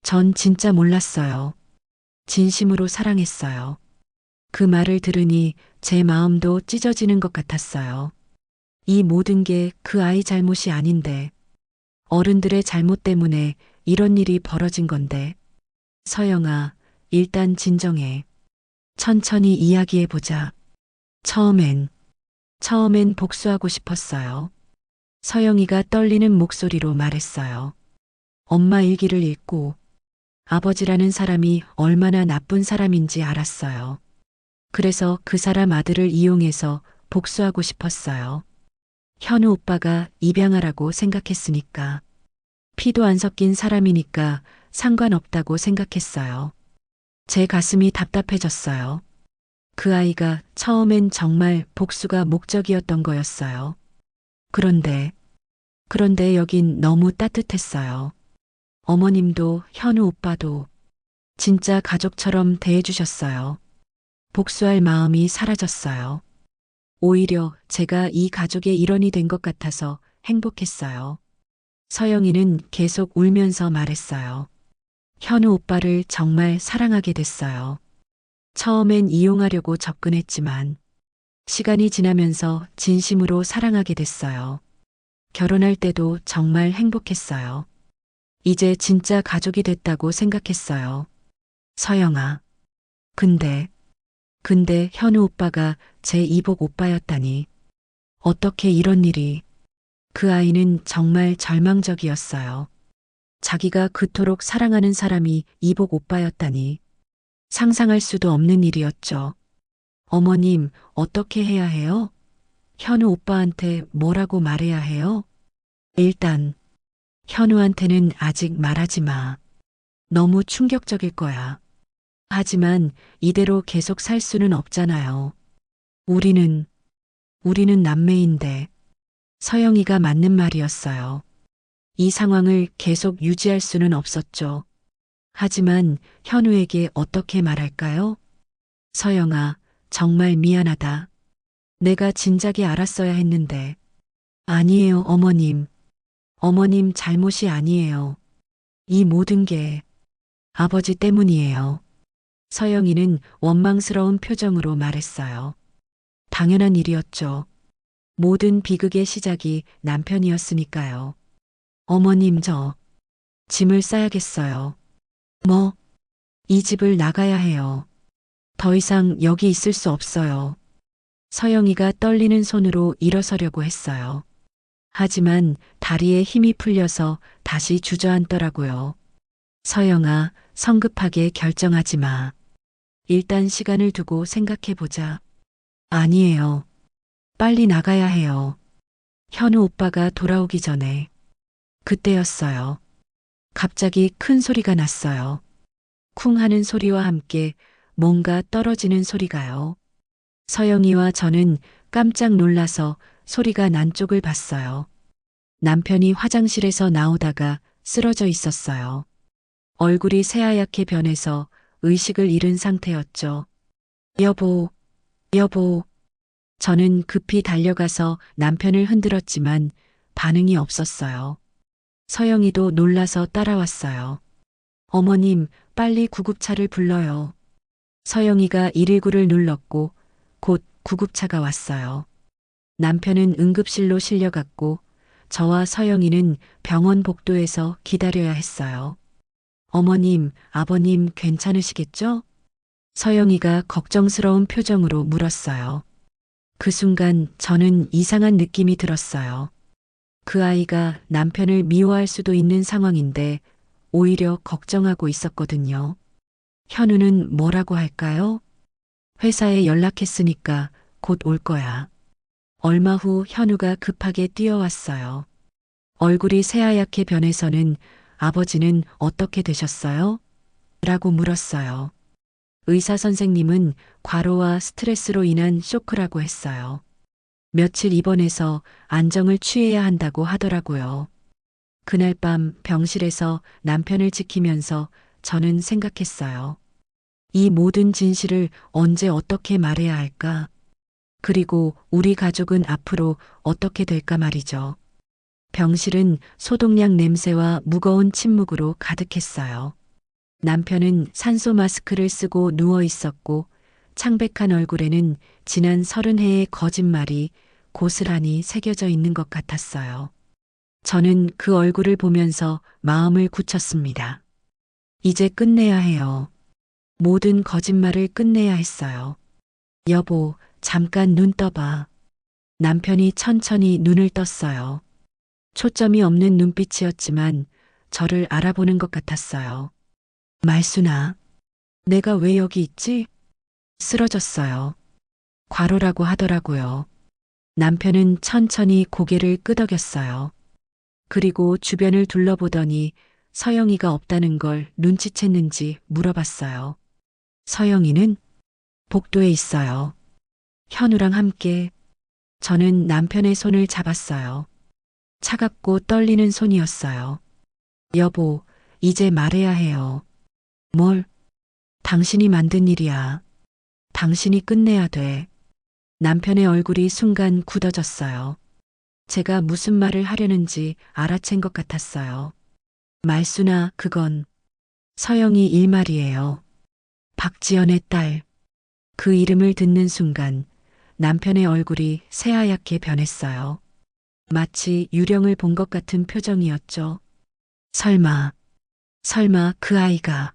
C: 전 진짜 몰랐어요. 진심으로 사랑했어요. 그 말을 들으니 제 마음도 찢어지는 것 같았어요. 이 모든 게 그 아이 잘못이 아닌데, 어른들의 잘못 때문에 이런 일이 벌어진 건데. 서영아, 일단 진정해. 천천히 이야기해보자. 처음엔 복수하고 싶었어요. 서영이가 떨리는 목소리로 말했어요. 엄마 일기를 읽고 아버지라는 사람이 얼마나 나쁜 사람인지 알았어요. 그래서 그 사람 아들을 이용해서 복수하고 싶었어요. 현우 오빠가 입양아라고 생각했으니까. 피도 안 섞인 사람이니까 상관없다고 생각했어요. 제 가슴이 답답해졌어요. 그 아이가 처음엔 정말 복수가 목적이었던 거였어요. 그런데 여긴 너무 따뜻했어요. 어머님도 현우 오빠도 진짜 가족처럼 대해주셨어요. 복수할 마음이 사라졌어요. 오히려 제가 이 가족의 일원이 된 것 같아서 행복했어요. 서영이는 계속 울면서 말했어요. 현우 오빠를 정말 사랑하게 됐어요. 처음엔 이용하려고 접근했지만 시간이 지나면서 진심으로 사랑하게 됐어요. 결혼할 때도 정말 행복했어요. 이제 진짜 가족이 됐다고 생각했어요. 서영아. 근데 현우 오빠가 제 이복 오빠였다니. 어떻게 이런 일이. 그 아이는 정말 절망적이었어요. 자기가 그토록 사랑하는 사람이 이복 오빠였다니. 상상할 수도 없는 일이었죠. 어머님, 어떻게 해야 해요? 현우 오빠한테 뭐라고 말해야 해요? 일단, 현우한테는 아직 말하지 마. 너무 충격적일 거야. 하지만 이대로 계속 살 수는 없잖아요. 우리는 남매인데. 서영이가 맞는 말이었어요. 이 상황을 계속 유지할 수는 없었죠. 하지만 현우에게 어떻게 말할까요? 서영아, 정말 미안하다. 내가 진작에 알았어야 했는데. 아니에요, 어머님. 어머님 잘못이 아니에요. 이 모든 게 아버지 때문이에요. 서영이는 원망스러운 표정으로 말했어요. 당연한 일이었죠. 모든 비극의 시작이 남편이었으니까요. 어머님, 저 짐을 싸야겠어요. 뭐? 이 집을 나가야 해요. 더 이상 여기 있을 수 없어요. 서영이가 떨리는 손으로 일어서려고 했어요. 하지만 다리에 힘이 풀려서 다시 주저앉더라고요. 서영아, 성급하게 결정하지 마. 일단 시간을 두고 생각해보자. 아니에요. 빨리 나가야 해요. 현우 오빠가 돌아오기 전에. 그때였어요. 갑자기 큰 소리가 났어요. 쿵 하는 소리와 함께 뭔가 떨어지는 소리가요. 서영이와 저는 깜짝 놀라서 소리가 난 쪽을 봤어요. 남편이 화장실에서 나오다가 쓰러져 있었어요. 얼굴이 새하얗게 변해서 의식을 잃은 상태였죠. 여보. 저는 급히 달려가서 남편을 흔들었지만 반응이 없었어요. 서영이도 놀라서 따라왔어요. 어머님, 빨리 구급차를 불러요. 서영이가 119를 눌렀고 곧 구급차가 왔어요. 남편은 응급실로 실려갔고 저와 서영이는 병원 복도에서 기다려야 했어요. 어머님, 아버님 괜찮으시겠죠? 서영이가 걱정스러운 표정으로 물었어요. 그 순간 저는 이상한 느낌이 들었어요. 그 아이가 남편을 미워할 수도 있는 상황인데 오히려 걱정하고 있었거든요. 현우는 뭐라고 할까요? 회사에 연락했으니까 곧 올 거야. 얼마 후 현우가 급하게 뛰어왔어요. 얼굴이 새하얗게 변해서는 아버지는 어떻게 되셨어요? 라고 물었어요. 의사 선생님은 과로와 스트레스로 인한 쇼크라고 했어요. 며칠 입원해서 안정을 취해야 한다고 하더라고요. 그날 밤 병실에서 남편을 지키면서 저는 생각했어요. 이 모든 진실을 언제 어떻게 말해야 할까? 그리고 우리 가족은 앞으로 어떻게 될까 말이죠. 병실은 소독약 냄새와 무거운 침묵으로 가득했어요. 남편은 산소 마스크를 쓰고 누워 있었고 창백한 얼굴에는 지난 30해의 거짓말이 고스란히 새겨져 있는 것 같았어요. 저는 그 얼굴을 보면서 마음을 굳혔습니다. 이제 끝내야 해요. 모든 거짓말을 끝내야 했어요. 여보, 잠깐 눈 떠봐. 남편이 천천히 눈을 떴어요. 초점이 없는 눈빛이었지만 저를 알아보는 것 같았어요. 말순아, 내가 왜 여기 있지? 쓰러졌어요. 과로라고 하더라고요. 남편은 천천히 고개를 끄덕였어요. 그리고 주변을 둘러보더니 서영이가 없다는 걸 눈치챘는지 물어봤어요. 서영이는 복도에 있어요. 현우랑 함께. 저는 남편의 손을 잡았어요. 차갑고 떨리는 손이었어요. 여보, 이제 말해야 해요. 뭘? 당신이 만든 일이야. 당신이 끝내야 돼. 남편의 얼굴이 순간 굳어졌어요. 제가 무슨 말을 하려는지 알아챈 것 같았어요. 말순아, 그건 서영이 일말이에요. 박지연의 딸. 그 이름을 듣는 순간 남편의 얼굴이 새하얗게 변했어요. 마치 유령을 본 것 같은 표정이었죠. 설마 그 아이가.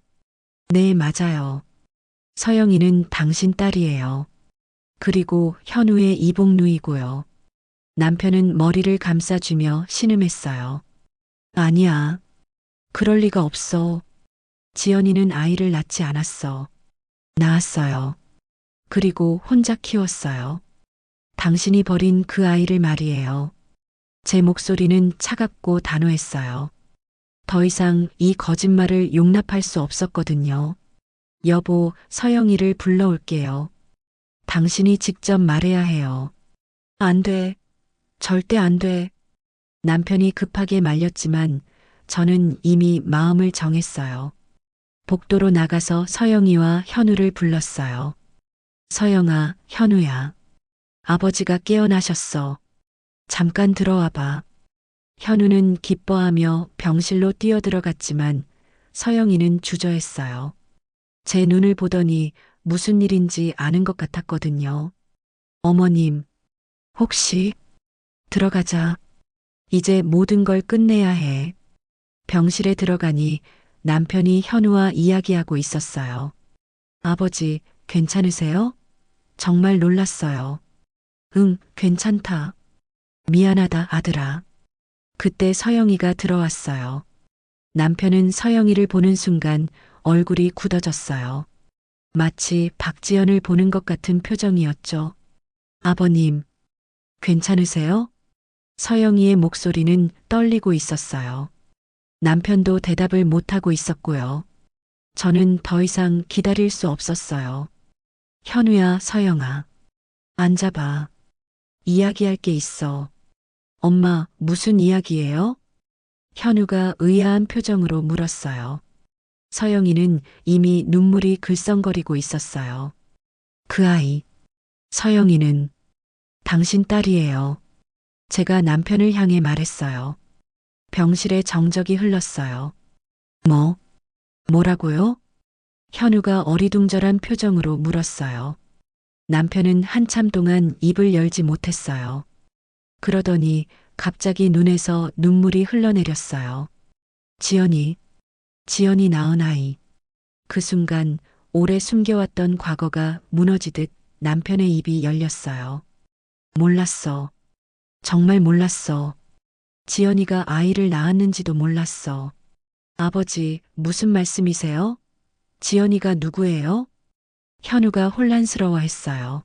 C: 네, 맞아요. 서영이는 당신 딸이에요. 그리고 현우의 이복누이고요. 남편은 머리를 감싸주며 신음했어요. 아니야. 그럴 리가 없어. 지연이는 아이를 낳지 않았어. 낳았어요. 그리고 혼자 키웠어요. 당신이 버린 그 아이를 말이에요. 제 목소리는 차갑고 단호했어요. 더 이상 이 거짓말을 용납할 수 없었거든요. 여보, 서영이를 불러올게요. 당신이 직접 말해야 해요. 안 돼. 절대 안 돼. 남편이 급하게 말렸지만 저는 이미 마음을 정했어요. 복도로 나가서 서영이와 현우를 불렀어요. 서영아, 현우야. 아버지가 깨어나셨어. 잠깐 들어와 봐. 현우는 기뻐하며 병실로 뛰어들어갔지만 서영이는 주저했어요. 제 눈을 보더니 무슨 일인지 아는 것 같았거든요. 어머님, 혹시 들어가자. 이제 모든 걸 끝내야 해. 병실에 들어가니 남편이 현우와 이야기하고 있었어요. 아버지, 괜찮으세요? 정말 놀랐어요. 응, 괜찮다. 미안하다, 아들아. 그때 서영이가 들어왔어요. 남편은 서영이를 보는 순간 얼굴이 굳어졌어요. 마치 박지연을 보는 것 같은 표정이었죠. 아버님, 괜찮으세요? 서영이의 목소리는 떨리고 있었어요. 남편도 대답을 못하고 있었고요. 저는 더 이상 기다릴 수 없었어요. 현우야, 서영아. 앉아봐. 이야기할 게 있어. 엄마, 무슨 이야기예요? 현우가 의아한 표정으로 물었어요. 서영이는 이미 눈물이 글썽거리고 있었어요. 그 아이, 서영이는 당신 딸이에요. 제가 남편을 향해 말했어요. 병실에 정적이 흘렀어요. 뭐라고요? 현우가 어리둥절한 표정으로 물었어요. 남편은 한참 동안 입을 열지 못했어요. 그러더니 갑자기 눈에서 눈물이 흘러내렸어요. 지연이 낳은 아이. 그 순간 오래 숨겨왔던 과거가 무너지듯 남편의 입이 열렸어요. 몰랐어. 정말 몰랐어. 지연이가 아이를 낳았는지도 몰랐어. 아버지, 무슨 말씀이세요? 지연이가 누구예요? 현우가 혼란스러워했어요.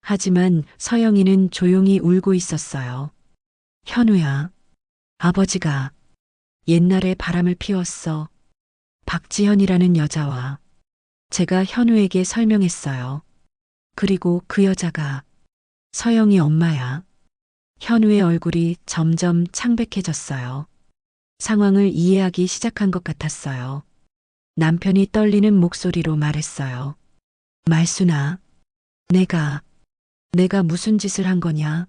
C: 하지만 서영이는 조용히 울고 있었어요. 현우야, 아버지가 옛날에 바람을 피웠어. 박지현이라는 여자와 제가 현우에게 설명했어요. 그리고 그 여자가 서영이 엄마야. 현우의 얼굴이 점점 창백해졌어요. 상황을 이해하기 시작한 것 같았어요. 남편이 떨리는 목소리로 말했어요. 말순아, 내가 무슨 짓을 한 거냐?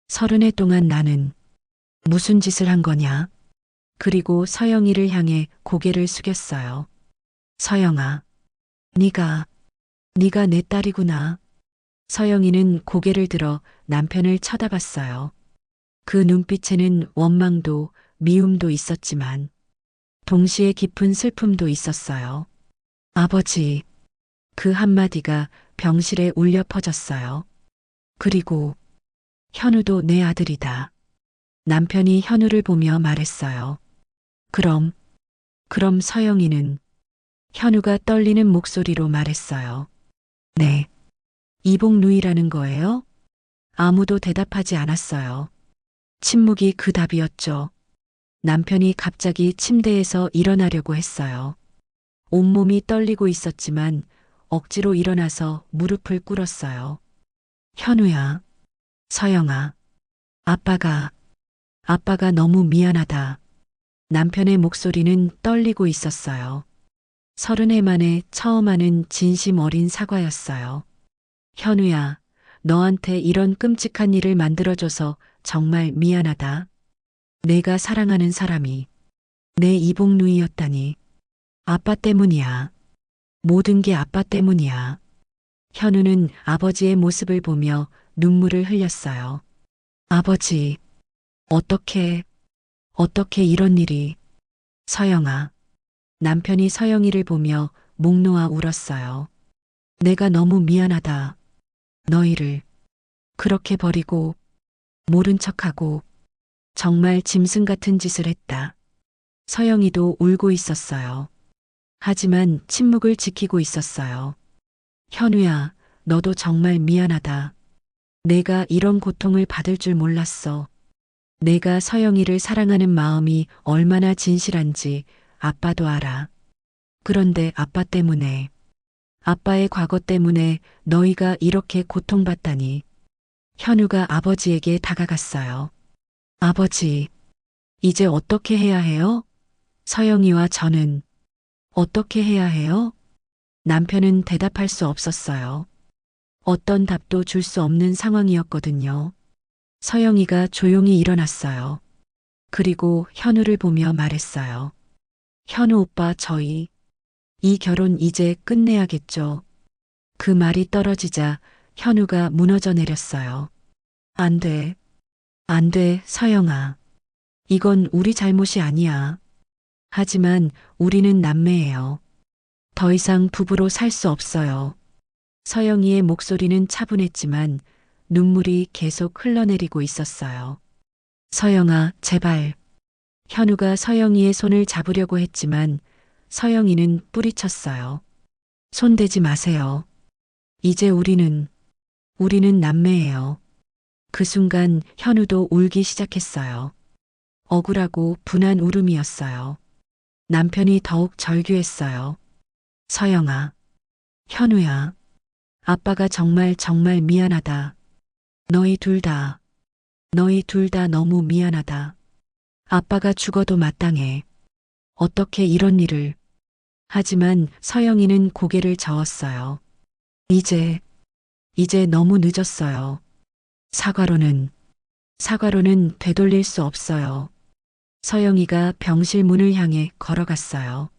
C: 30해 동안 나는 무슨 짓을 한 거냐? 그리고 서영이를 향해 고개를 숙였어요. 서영아, 네가 내 딸이구나. 서영이는 고개를 들어 남편을 쳐다봤어요. 그 눈빛에는 원망도 미움도 있었지만 동시에 깊은 슬픔도 있었어요. 아버지, 그 한마디가 병실에 울려 퍼졌어요. 그리고 현우도 내 아들이다. 남편이 현우를 보며 말했어요. 그럼 서영이는 현우가 떨리는 목소리로 말했어요. 네. 이복 누이라는 거예요? 아무도 대답하지 않았어요. 침묵이 그 답이었죠. 남편이 갑자기 침대에서 일어나려고 했어요. 온몸이 떨리고 있었지만 억지로 일어나서 무릎을 꿇었어요. 현우야, 서영아, 아빠가 너무 미안하다. 남편의 목소리는 떨리고 있었어요. 30해 만에 처음 하는 진심 어린 사과였어요. 현우야, 너한테 이런 끔찍한 일을 만들어줘서 정말 미안하다. 내가 사랑하는 사람이 내 이복 누이였다니. 아빠 때문이야. 모든 게 아빠 때문이야. 현우는 아버지의 모습을 보며 눈물을 흘렸어요. 아버지, 어떻게 이런 일이. 서영아. 남편이 서영이를 보며 목 놓아 울었어요. 내가 너무 미안하다. 너희를 그렇게 버리고 모른 척하고 정말 짐승 같은 짓을 했다. 서영이도 울고 있었어요. 하지만 침묵을 지키고 있었어요. 현우야, 너도 정말 미안하다. 내가 이런 고통을 받을 줄 몰랐어. 내가 서영이를 사랑하는 마음이 얼마나 진실한지 아빠도 알아. 그런데 아빠 때문에, 아빠의 과거 때문에 너희가 이렇게 고통받다니. 현우가 아버지에게 다가갔어요. 아버지, 이제 어떻게 해야 해요? 서영이와 저는 어떻게 해야 해요? 남편은 대답할 수 없었어요. 어떤 답도 줄 수 없는 상황이었거든요. 서영이가 조용히 일어났어요. 그리고 현우를 보며 말했어요. 현우 오빠, 저희 이 결혼 이제 끝내야겠죠. 그 말이 떨어지자 현우가 무너져 내렸어요. 안 돼. 안 돼, 서영아. 이건 우리 잘못이 아니야. 하지만 우리는 남매예요. 더 이상 부부로 살 수 없어요. 서영이의 목소리는 차분했지만 눈물이 계속 흘러내리고 있었어요. 서영아, 제발. 현우가 서영이의 손을 잡으려고 했지만 서영이는 뿌리쳤어요. 손대지 마세요. 이제 우리는 남매예요. 그 순간 현우도 울기 시작했어요. 억울하고 분한 울음이었어요. 남편이 더욱 절규했어요. 서영아, 현우야, 아빠가 정말 미안하다. 너희 둘 다 너무 미안하다. 아빠가 죽어도 마땅해. 어떻게 이런 일을. 하지만 서영이는 고개를 저었어요. 이제 너무 늦었어요. 사과로는 되돌릴 수 없어요. 서영이가 병실 문을 향해 걸어갔어요.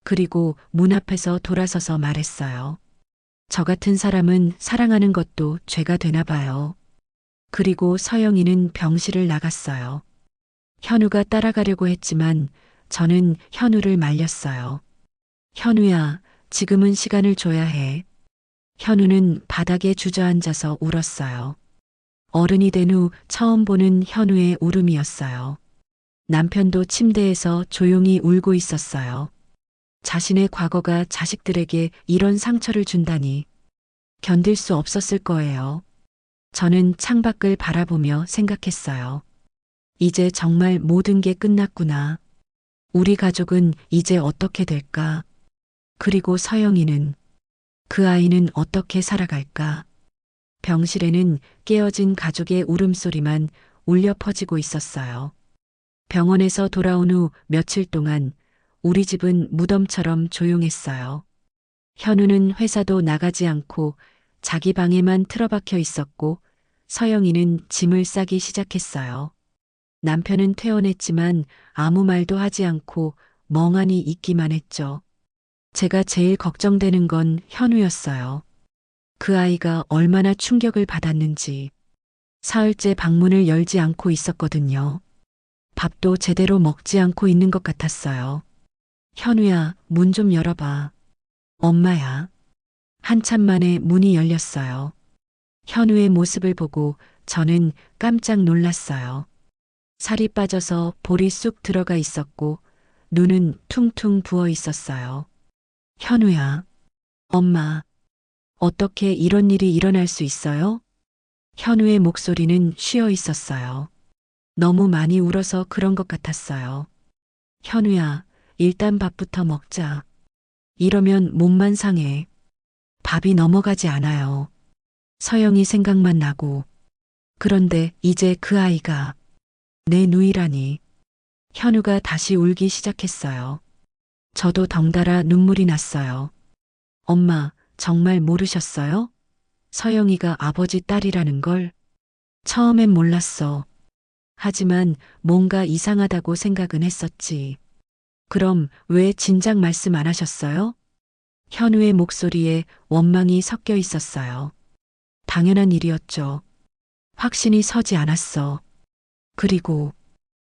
C: 그리고 문 앞에서 돌아서서 말했어요. 저 같은 사람은 사랑하는 것도 죄가 되나 봐요. 그리고 서영이는 병실을 나갔어요. 현우가 따라가려고 했지만 저는 현우를 말렸어요. 현우야, 지금은 시간을 줘야 해. 현우는 바닥에 주저앉아서 울었어요. 어른이 된 후 처음 보는 현우의 울음이었어요. 남편도 침대에서 조용히 울고 있었어요. 자신의 과거가 자식들에게 이런 상처를 준다니 견딜 수 없었을 거예요. 저는 창밖을 바라보며 생각했어요. 이제 정말 모든 게 끝났구나. 우리 가족은 이제 어떻게 될까? 그리고 서영이는, 그 아이는 어떻게 살아갈까? 병실에는 깨어진 가족의 울음소리만 울려 퍼지고 있었어요. 병원에서 돌아온 후 며칠 동안 우리 집은 무덤처럼 조용했어요. 현우는 회사도 나가지 않고 자기 방에만 틀어박혀 있었고 서영이는 짐을 싸기 시작했어요. 남편은 퇴원했지만 아무 말도 하지 않고 멍하니 있기만 했죠. 제가 제일 걱정되는 건 현우였어요. 그 아이가 얼마나 충격을 받았는지. 사흘째 방문을 열지 않고 있었거든요. 밥도 제대로 먹지 않고 있는 것 같았어요. 현우야, 문 좀 열어봐. 엄마야. 한참 만에 문이 열렸어요. 현우의 모습을 보고 저는 깜짝 놀랐어요. 살이 빠져서 볼이 쑥 들어가 있었고 눈은 퉁퉁 부어 있었어요. 현우야. 엄마. 어떻게 이런 일이 일어날 수 있어요? 현우의 목소리는 쉬어 있었어요. 너무 많이 울어서 그런 것 같았어요. 현우야, 일단 밥부터 먹자. 이러면 몸만 상해. 밥이 넘어가지 않아요. 서영이 생각만 나고. 그런데 이제 그 아이가 내 누이라니. 현우가 다시 울기 시작했어요. 저도 덩달아 눈물이 났어요. 엄마, 정말 모르셨어요? 서영이가 아버지 딸이라는 걸? 처음엔 몰랐어. 하지만 뭔가 이상하다고 생각은 했었지. 그럼 왜 진작 말씀 안 하셨어요? 현우의 목소리에 원망이 섞여 있었어요. 당연한 일이었죠. 확신이 서지 않았어. 그리고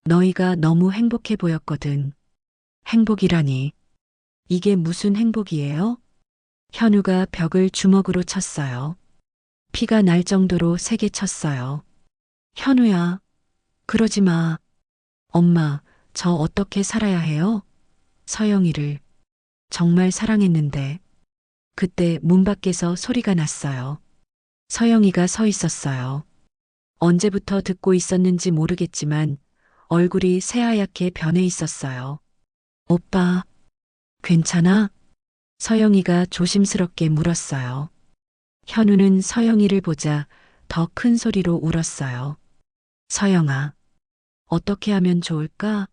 C: 너희가 너무 행복해 보였거든. 행복이라니. 이게 무슨 행복이에요? 현우가 벽을 주먹으로 쳤어요. 피가 날 정도로 세게 쳤어요. 현우야, 그러지 마. 엄마, 저 어떻게 살아야 해요? 서영이를 정말 사랑했는데. 그때 문 밖에서 소리가 났어요. 서영이가 서 있었어요. 언제부터 듣고 있었는지 모르겠지만 얼굴이 새하얗게 변해 있었어요. 오빠, 괜찮아? 서영이가 조심스럽게 물었어요. 현우는 서영이를 보자 더 큰 소리로 울었어요. 서영아, 어떻게 하면 좋을까?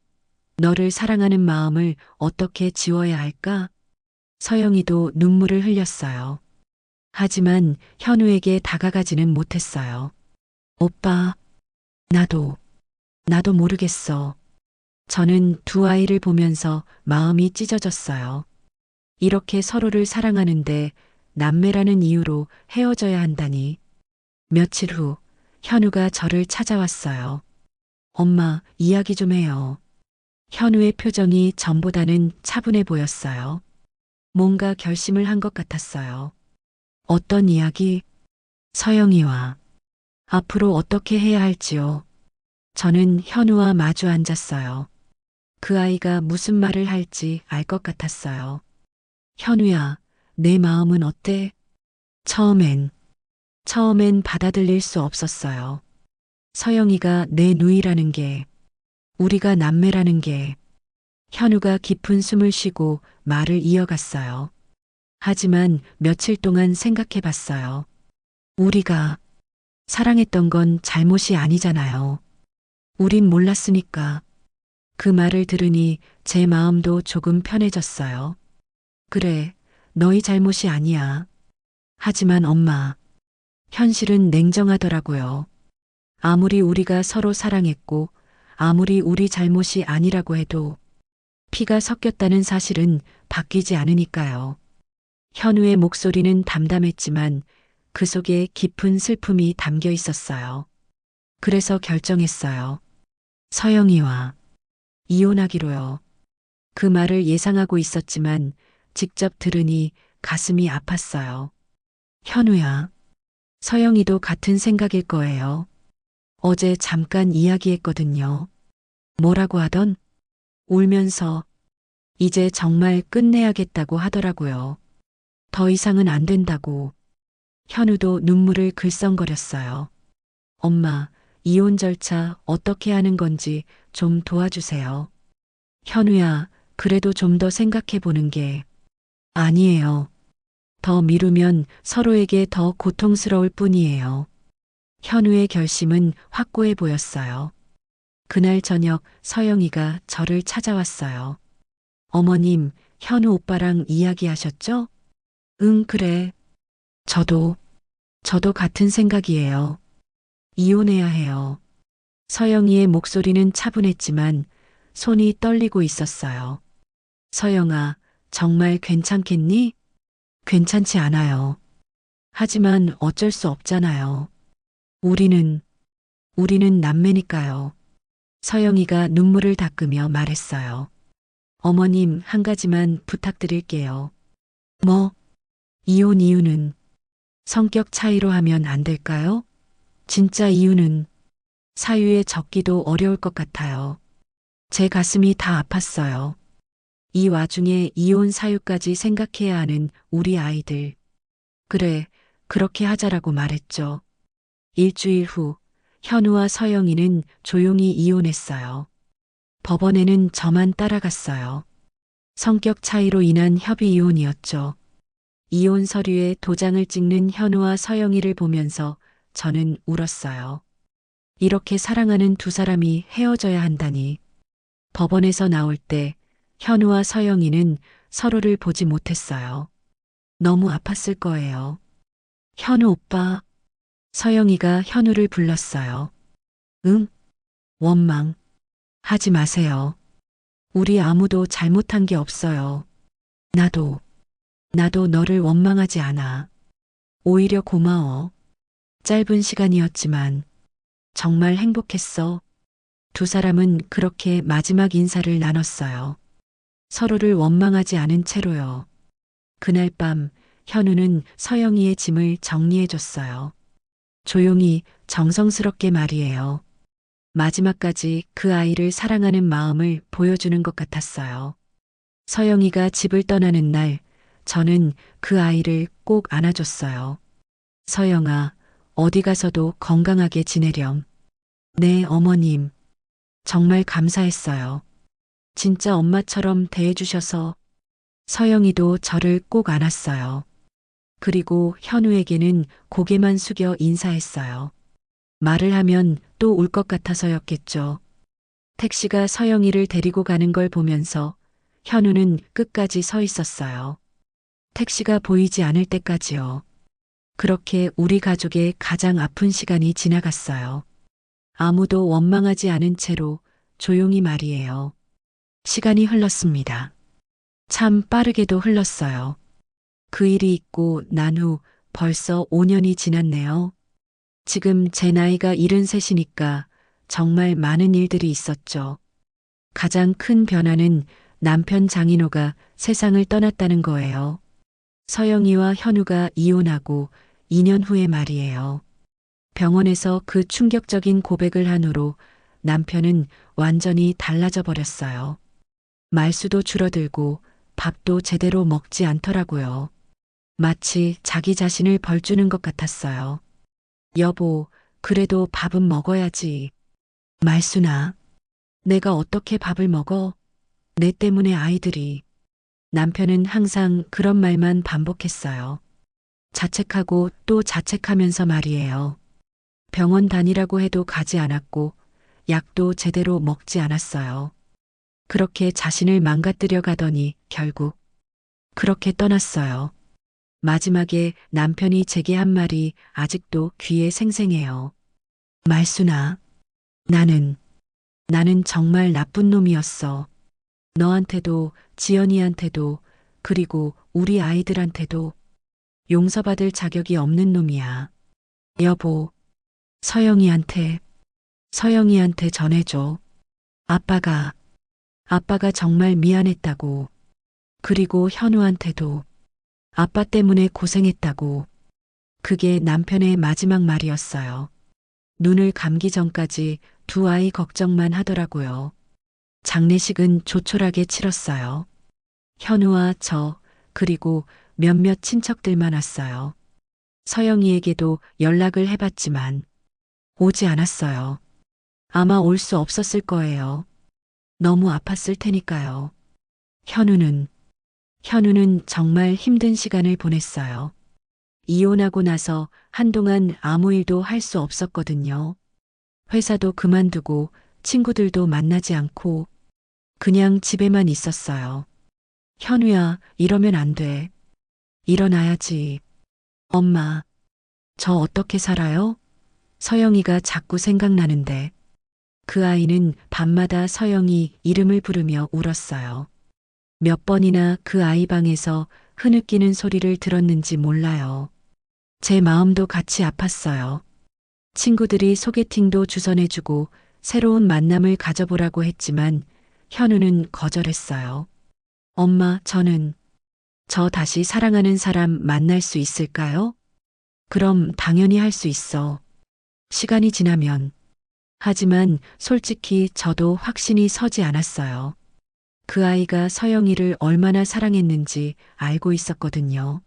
C: 너를 사랑하는 마음을 어떻게 지워야 할까? 서영이도 눈물을 흘렸어요. 하지만 현우에게 다가가지는 못했어요. 오빠, 나도 모르겠어. 저는 두 아이를 보면서 마음이 찢어졌어요. 이렇게 서로를 사랑하는데 남매라는 이유로 헤어져야 한다니. 며칠 후 현우가 저를 찾아왔어요. 엄마, 이야기 좀 해요. 현우의 표정이 전보다는 차분해 보였어요. 뭔가 결심을 한 것 같았어요. 어떤 이야기? 서영이와 앞으로 어떻게 해야 할지요. 저는 현우와 마주 앉았어요. 그 아이가 무슨 말을 할지 알 것 같았어요. 현우야, 내 마음은 어때? 처음엔 받아들일 수 없었어요. 서영이가 내 누이라는 게, 우리가 남매라는 게. 현우가 깊은 숨을 쉬고 말을 이어갔어요. 하지만 며칠 동안 생각해 봤어요. 우리가 사랑했던 건 잘못이 아니잖아요. 우린 몰랐으니까. 그 말을 들으니 제 마음도 조금 편해졌어요. 그래, 너희 잘못이 아니야. 하지만 엄마, 현실은 냉정하더라고요. 아무리 우리가 서로 사랑했고, 아무리 우리 잘못이 아니라고 해도 피가 섞였다는 사실은 바뀌지 않으니까요. 현우의 목소리는 담담했지만 그 속에 깊은 슬픔이 담겨 있었어요. 그래서 결정했어요. 서영이와 이혼하기로요. 그 말을 예상하고 있었지만 직접 들으니 가슴이 아팠어요. 현우야, 서영이도 같은 생각일 거예요. 어제 잠깐 이야기했거든요. 뭐라고 하던? 울면서 이제 정말 끝내야겠다고 하더라고요. 더 이상은 안 된다고. 현우도 눈물을 글썽거렸어요. 엄마, 이혼 절차 어떻게 하는 건지 좀 도와주세요. 현우야, 그래도 좀 더 생각해 보는 게 아니에요. 더 미루면 서로에게 더 고통스러울 뿐이에요. 현우의 결심은 확고해 보였어요. 그날 저녁 서영이가 저를 찾아왔어요. 어머님, 현우 오빠랑 이야기하셨죠? 응, 그래. 저도 같은 생각이에요. 이혼해야 해요. 서영이의 목소리는 차분했지만 손이 떨리고 있었어요. 서영아, 정말 괜찮겠니? 괜찮지 않아요. 하지만 어쩔 수 없잖아요. 우리는 남매니까요. 서영이가 눈물을 닦으며 말했어요. 어머님, 한 가지만 부탁드릴게요. 뭐, 이혼 이유는 성격 차이로 하면 안 될까요? 진짜 이유는 사유에 적기도 어려울 것 같아요. 제 가슴이 다 아팠어요. 이 와중에 이혼 사유까지 생각해야 하는 우리 아이들. 그래, 그렇게 하자라고 말했죠. 일주일 후, 현우와 서영이는 조용히 이혼했어요. 법원에는 저만 따라갔어요. 성격 차이로 인한 협의 이혼이었죠. 이혼 서류에 도장을 찍는 현우와 서영이를 보면서 저는 울었어요. 이렇게 사랑하는 두 사람이 헤어져야 한다니. 법원에서 나올 때 현우와 서영이는 서로를 보지 못했어요. 너무 아팠을 거예요. 현우 오빠. 서영이가 현우를 불렀어요. 응? 원망. 하지 마세요. 우리 아무도 잘못한 게 없어요. 나도 너를 원망하지 않아. 오히려 고마워. 짧은 시간이었지만 정말 행복했어. 두 사람은 그렇게 마지막 인사를 나눴어요. 서로를 원망하지 않은 채로요. 그날 밤 현우는 서영이의 짐을 정리해줬어요. 조용히 정성스럽게 말이에요. 마지막까지 그 아이를 사랑하는 마음을 보여주는 것 같았어요. 서영이가 집을 떠나는 날, 저는 그 아이를 꼭 안아줬어요. 서영아, 어디 가서도 건강하게 지내렴. 네, 어머님. 정말 감사했어요. 진짜 엄마처럼 대해주셔서 서영이도 저를 꼭 안았어요. 그리고 현우에게는 고개만 숙여 인사했어요. 말을 하면 또 울 것 같아서였겠죠. 택시가 서영이를 데리고 가는 걸 보면서 현우는 끝까지 서 있었어요. 택시가 보이지 않을 때까지요. 그렇게 우리 가족의 가장 아픈 시간이 지나갔어요. 아무도 원망하지 않은 채로 조용히 말이에요. 시간이 흘렀습니다. 참 빠르게도 흘렀어요. 그 일이 있고 난 후 벌써 5년이 지났네요. 지금 제 나이가 73이니까 정말 많은 일들이 있었죠. 가장 큰 변화는 남편 장인호가 세상을 떠났다는 거예요. 서영이와 현우가 이혼하고 2년 후의 말이에요. 병원에서 그 충격적인 고백을 한 후로 남편은 완전히 달라져 버렸어요. 말수도 줄어들고 밥도 제대로 먹지 않더라고요. 마치 자기 자신을 벌주는 것 같았어요. 여보, 그래도 밥은 먹어야지. 말수나, 내가 어떻게 밥을 먹어? 내 때문에 아이들이. 남편은 항상 그런 말만 반복했어요. 자책하고 또 자책하면서 말이에요. 병원 다니라고 해도 가지 않았고, 약도 제대로 먹지 않았어요. 그렇게 자신을 망가뜨려 가더니 결국 그렇게 떠났어요. 마지막에 남편이 제게 한 말이 아직도 귀에 생생해요. 말수나, 나는 정말 나쁜 놈이었어. 너한테도, 지연이한테도, 그리고 우리 아이들한테도 용서받을 자격이 없는 놈이야. 여보, 서영이한테 서영이한테 전해줘. 아빠가 정말 미안했다고. 그리고 현우한테도 아빠 때문에 고생했다고. 그게 남편의 마지막 말이었어요. 눈을 감기 전까지 두 아이 걱정만 하더라고요. 장례식은 조촐하게 치렀어요. 현우와 저, 그리고 몇몇 친척들만 왔어요. 서영이에게도 연락을 해봤지만 오지 않았어요. 아마 올 수 없었을 거예요. 너무 아팠을 테니까요. 현우는 정말 힘든 시간을 보냈어요. 이혼하고 나서 한동안 아무 일도 할 수 없었거든요. 회사도 그만두고 친구들도 만나지 않고 그냥 집에만 있었어요. 현우야, 이러면 안 돼. 일어나야지. 엄마, 저 어떻게 살아요? 서영이가 자꾸 생각나는데 그 아이는 밤마다 서영이 이름을 부르며 울었어요. 몇 번이나 그 아이 방에서 흐느끼는 소리를 들었는지 몰라요. 제 마음도 같이 아팠어요. 친구들이 소개팅도 주선해주고 새로운 만남을 가져보라고 했지만 현우는 거절했어요. 엄마, 저 다시 사랑하는 사람 만날 수 있을까요? 그럼 당연히 할 수 있어. 시간이 지나면. 하지만 솔직히 저도 확신이 서지 않았어요. 그 아이가 서영이를 얼마나 사랑했는지 알고 있었거든요.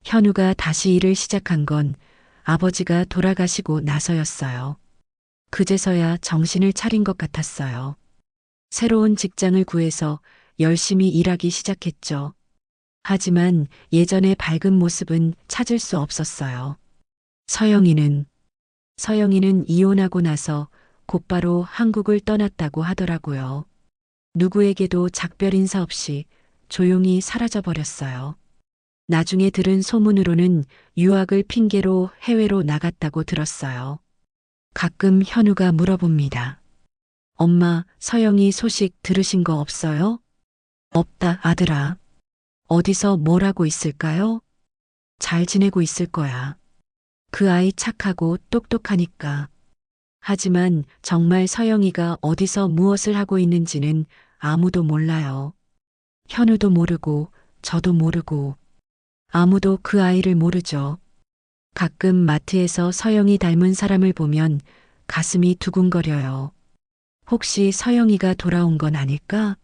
C: 현우가 다시 일을 시작한 건 아버지가 돌아가시고 나서였어요. 그제서야 정신을 차린 것 같았어요. 새로운 직장을 구해서 열심히 일하기 시작했죠. 하지만 예전의 밝은 모습은 찾을 수 없었어요. 서영이는 이혼하고 나서 곧바로 한국을 떠났다고 하더라고요. 누구에게도 작별 인사 없이 조용히 사라져 버렸어요. 나중에 들은 소문으로는 유학을 핑계로 해외로 나갔다고 들었어요. 가끔 현우가 물어봅니다. 엄마, 서영이 소식 들으신 거 없어요? 없다, 아들아. 어디서 뭘 하고 있을까요? 잘 지내고 있을 거야. 그 아이 착하고 똑똑하니까. 하지만 정말 서영이가 어디서 무엇을 하고 있는지는 아무도 몰라요. 현우도 모르고 저도 모르고 아무도 그 아이를 모르죠. 가끔 마트에서 서영이 닮은 사람을 보면 가슴이 두근거려요. 혹시 서영이가 돌아온 건 아닐까?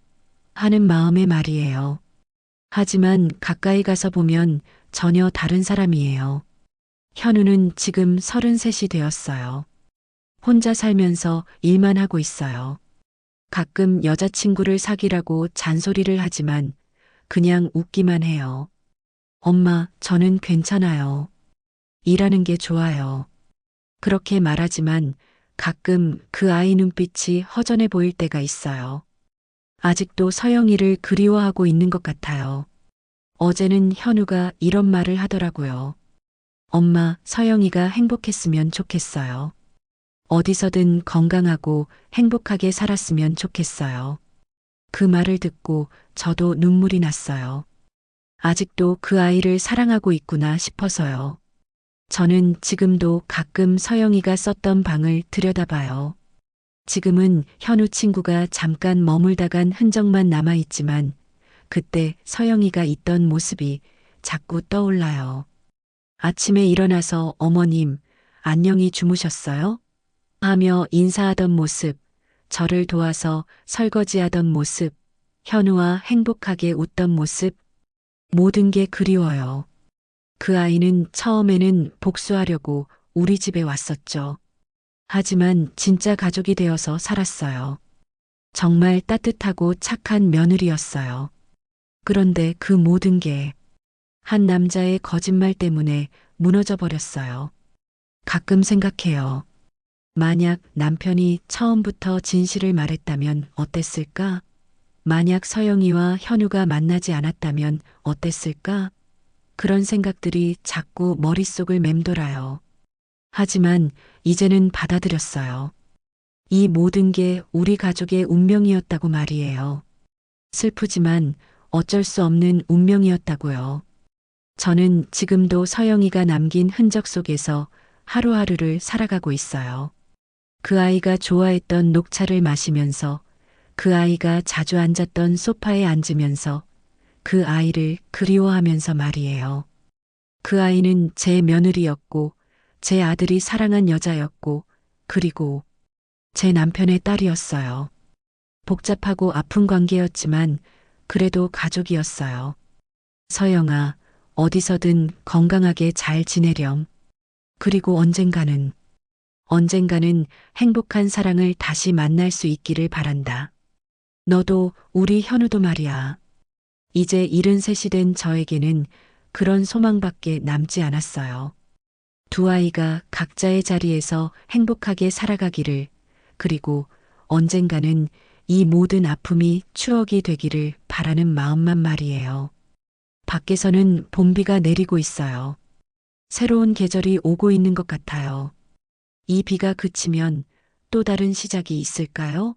C: 하는 마음의 말이에요. 하지만 가까이 가서 보면 전혀 다른 사람이에요. 현우는 지금 33이 되었어요. 혼자 살면서 일만 하고 있어요. 가끔 여자친구를 사귀라고 잔소리를 하지만 그냥 웃기만 해요. 엄마, 저는 괜찮아요. 일하는 게 좋아요. 그렇게 말하지만 가끔 그 아이 눈빛이 허전해 보일 때가 있어요. 아직도 서영이를 그리워하고 있는 것 같아요. 어제는 현우가 이런 말을 하더라고요. 엄마, 서영이가 행복했으면 좋겠어요. 어디서든 건강하고 행복하게 살았으면 좋겠어요. 그 말을 듣고 저도 눈물이 났어요. 아직도 그 아이를 사랑하고 있구나 싶어서요. 저는 지금도 가끔 서영이가 썼던 방을 들여다봐요. 지금은 현우 친구가 잠깐 머물다 간 흔적만 남아있지만 그때 서영이가 있던 모습이 자꾸 떠올라요. 아침에 일어나서 어머님, 안녕히 주무셨어요? 하며 인사하던 모습, 저를 도와서 설거지하던 모습, 현우와 행복하게 웃던 모습, 모든 게 그리워요. 그 아이는 처음에는 복수하려고 우리 집에 왔었죠. 하지만 진짜 가족이 되어서 살았어요. 정말 따뜻하고 착한 며느리였어요. 그런데 그 모든 게 한 남자의 거짓말 때문에 무너져 버렸어요. 가끔 생각해요. 만약 남편이 처음부터 진실을 말했다면 어땠을까? 만약 서영이와 현우가 만나지 않았다면 어땠을까? 그런 생각들이 자꾸 머릿속을 맴돌아요. 하지만 이제는 받아들였어요. 이 모든 게 우리 가족의 운명이었다고 말이에요. 슬프지만 어쩔 수 없는 운명이었다고요. 저는 지금도 서영이가 남긴 흔적 속에서 하루하루를 살아가고 있어요. 그 아이가 좋아했던 녹차를 마시면서 그 아이가 자주 앉았던 소파에 앉으면서 그 아이를 그리워하면서 말이에요. 그 아이는 제 며느리였고 제 아들이 사랑한 여자였고 그리고 제 남편의 딸이었어요. 복잡하고 아픈 관계였지만 그래도 가족이었어요. 서영아, 어디서든 건강하게 잘 지내렴. 그리고 언젠가는 행복한 사랑을 다시 만날 수 있기를 바란다. 너도 우리 현우도 말이야. 이제 73이 된 저에게는 그런 소망밖에 남지 않았어요. 두 아이가 각자의 자리에서 행복하게 살아가기를, 그리고 언젠가는 이 모든 아픔이 추억이 되기를 바라는 마음만 말이에요. 밖에서는 봄비가 내리고 있어요. 새로운 계절이 오고 있는 것 같아요. 이 비가 그치면 또 다른 시작이 있을까요?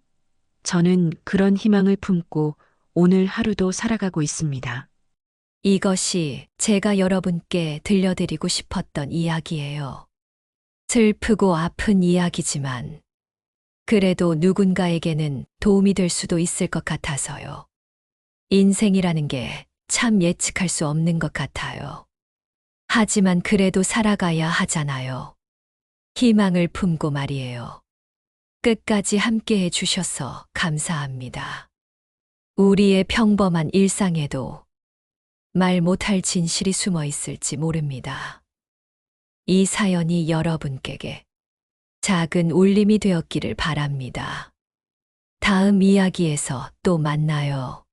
C: 저는 그런 희망을 품고 오늘 하루도 살아가고 있습니다.
B: 이것이 제가 여러분께 들려드리고 싶었던 이야기예요. 슬프고 아픈 이야기지만 그래도 누군가에게는 도움이 될 수도 있을 것 같아서요. 인생이라는 게 참 예측할 수 없는 것 같아요. 하지만 그래도 살아가야 하잖아요. 희망을 품고 말이에요. 끝까지 함께 해주셔서 감사합니다. 우리의 평범한 일상에도 말 못할 진실이 숨어 있을지 모릅니다. 이 사연이 여러분께게 작은 울림이 되었기를 바랍니다. 다음 이야기에서 또 만나요.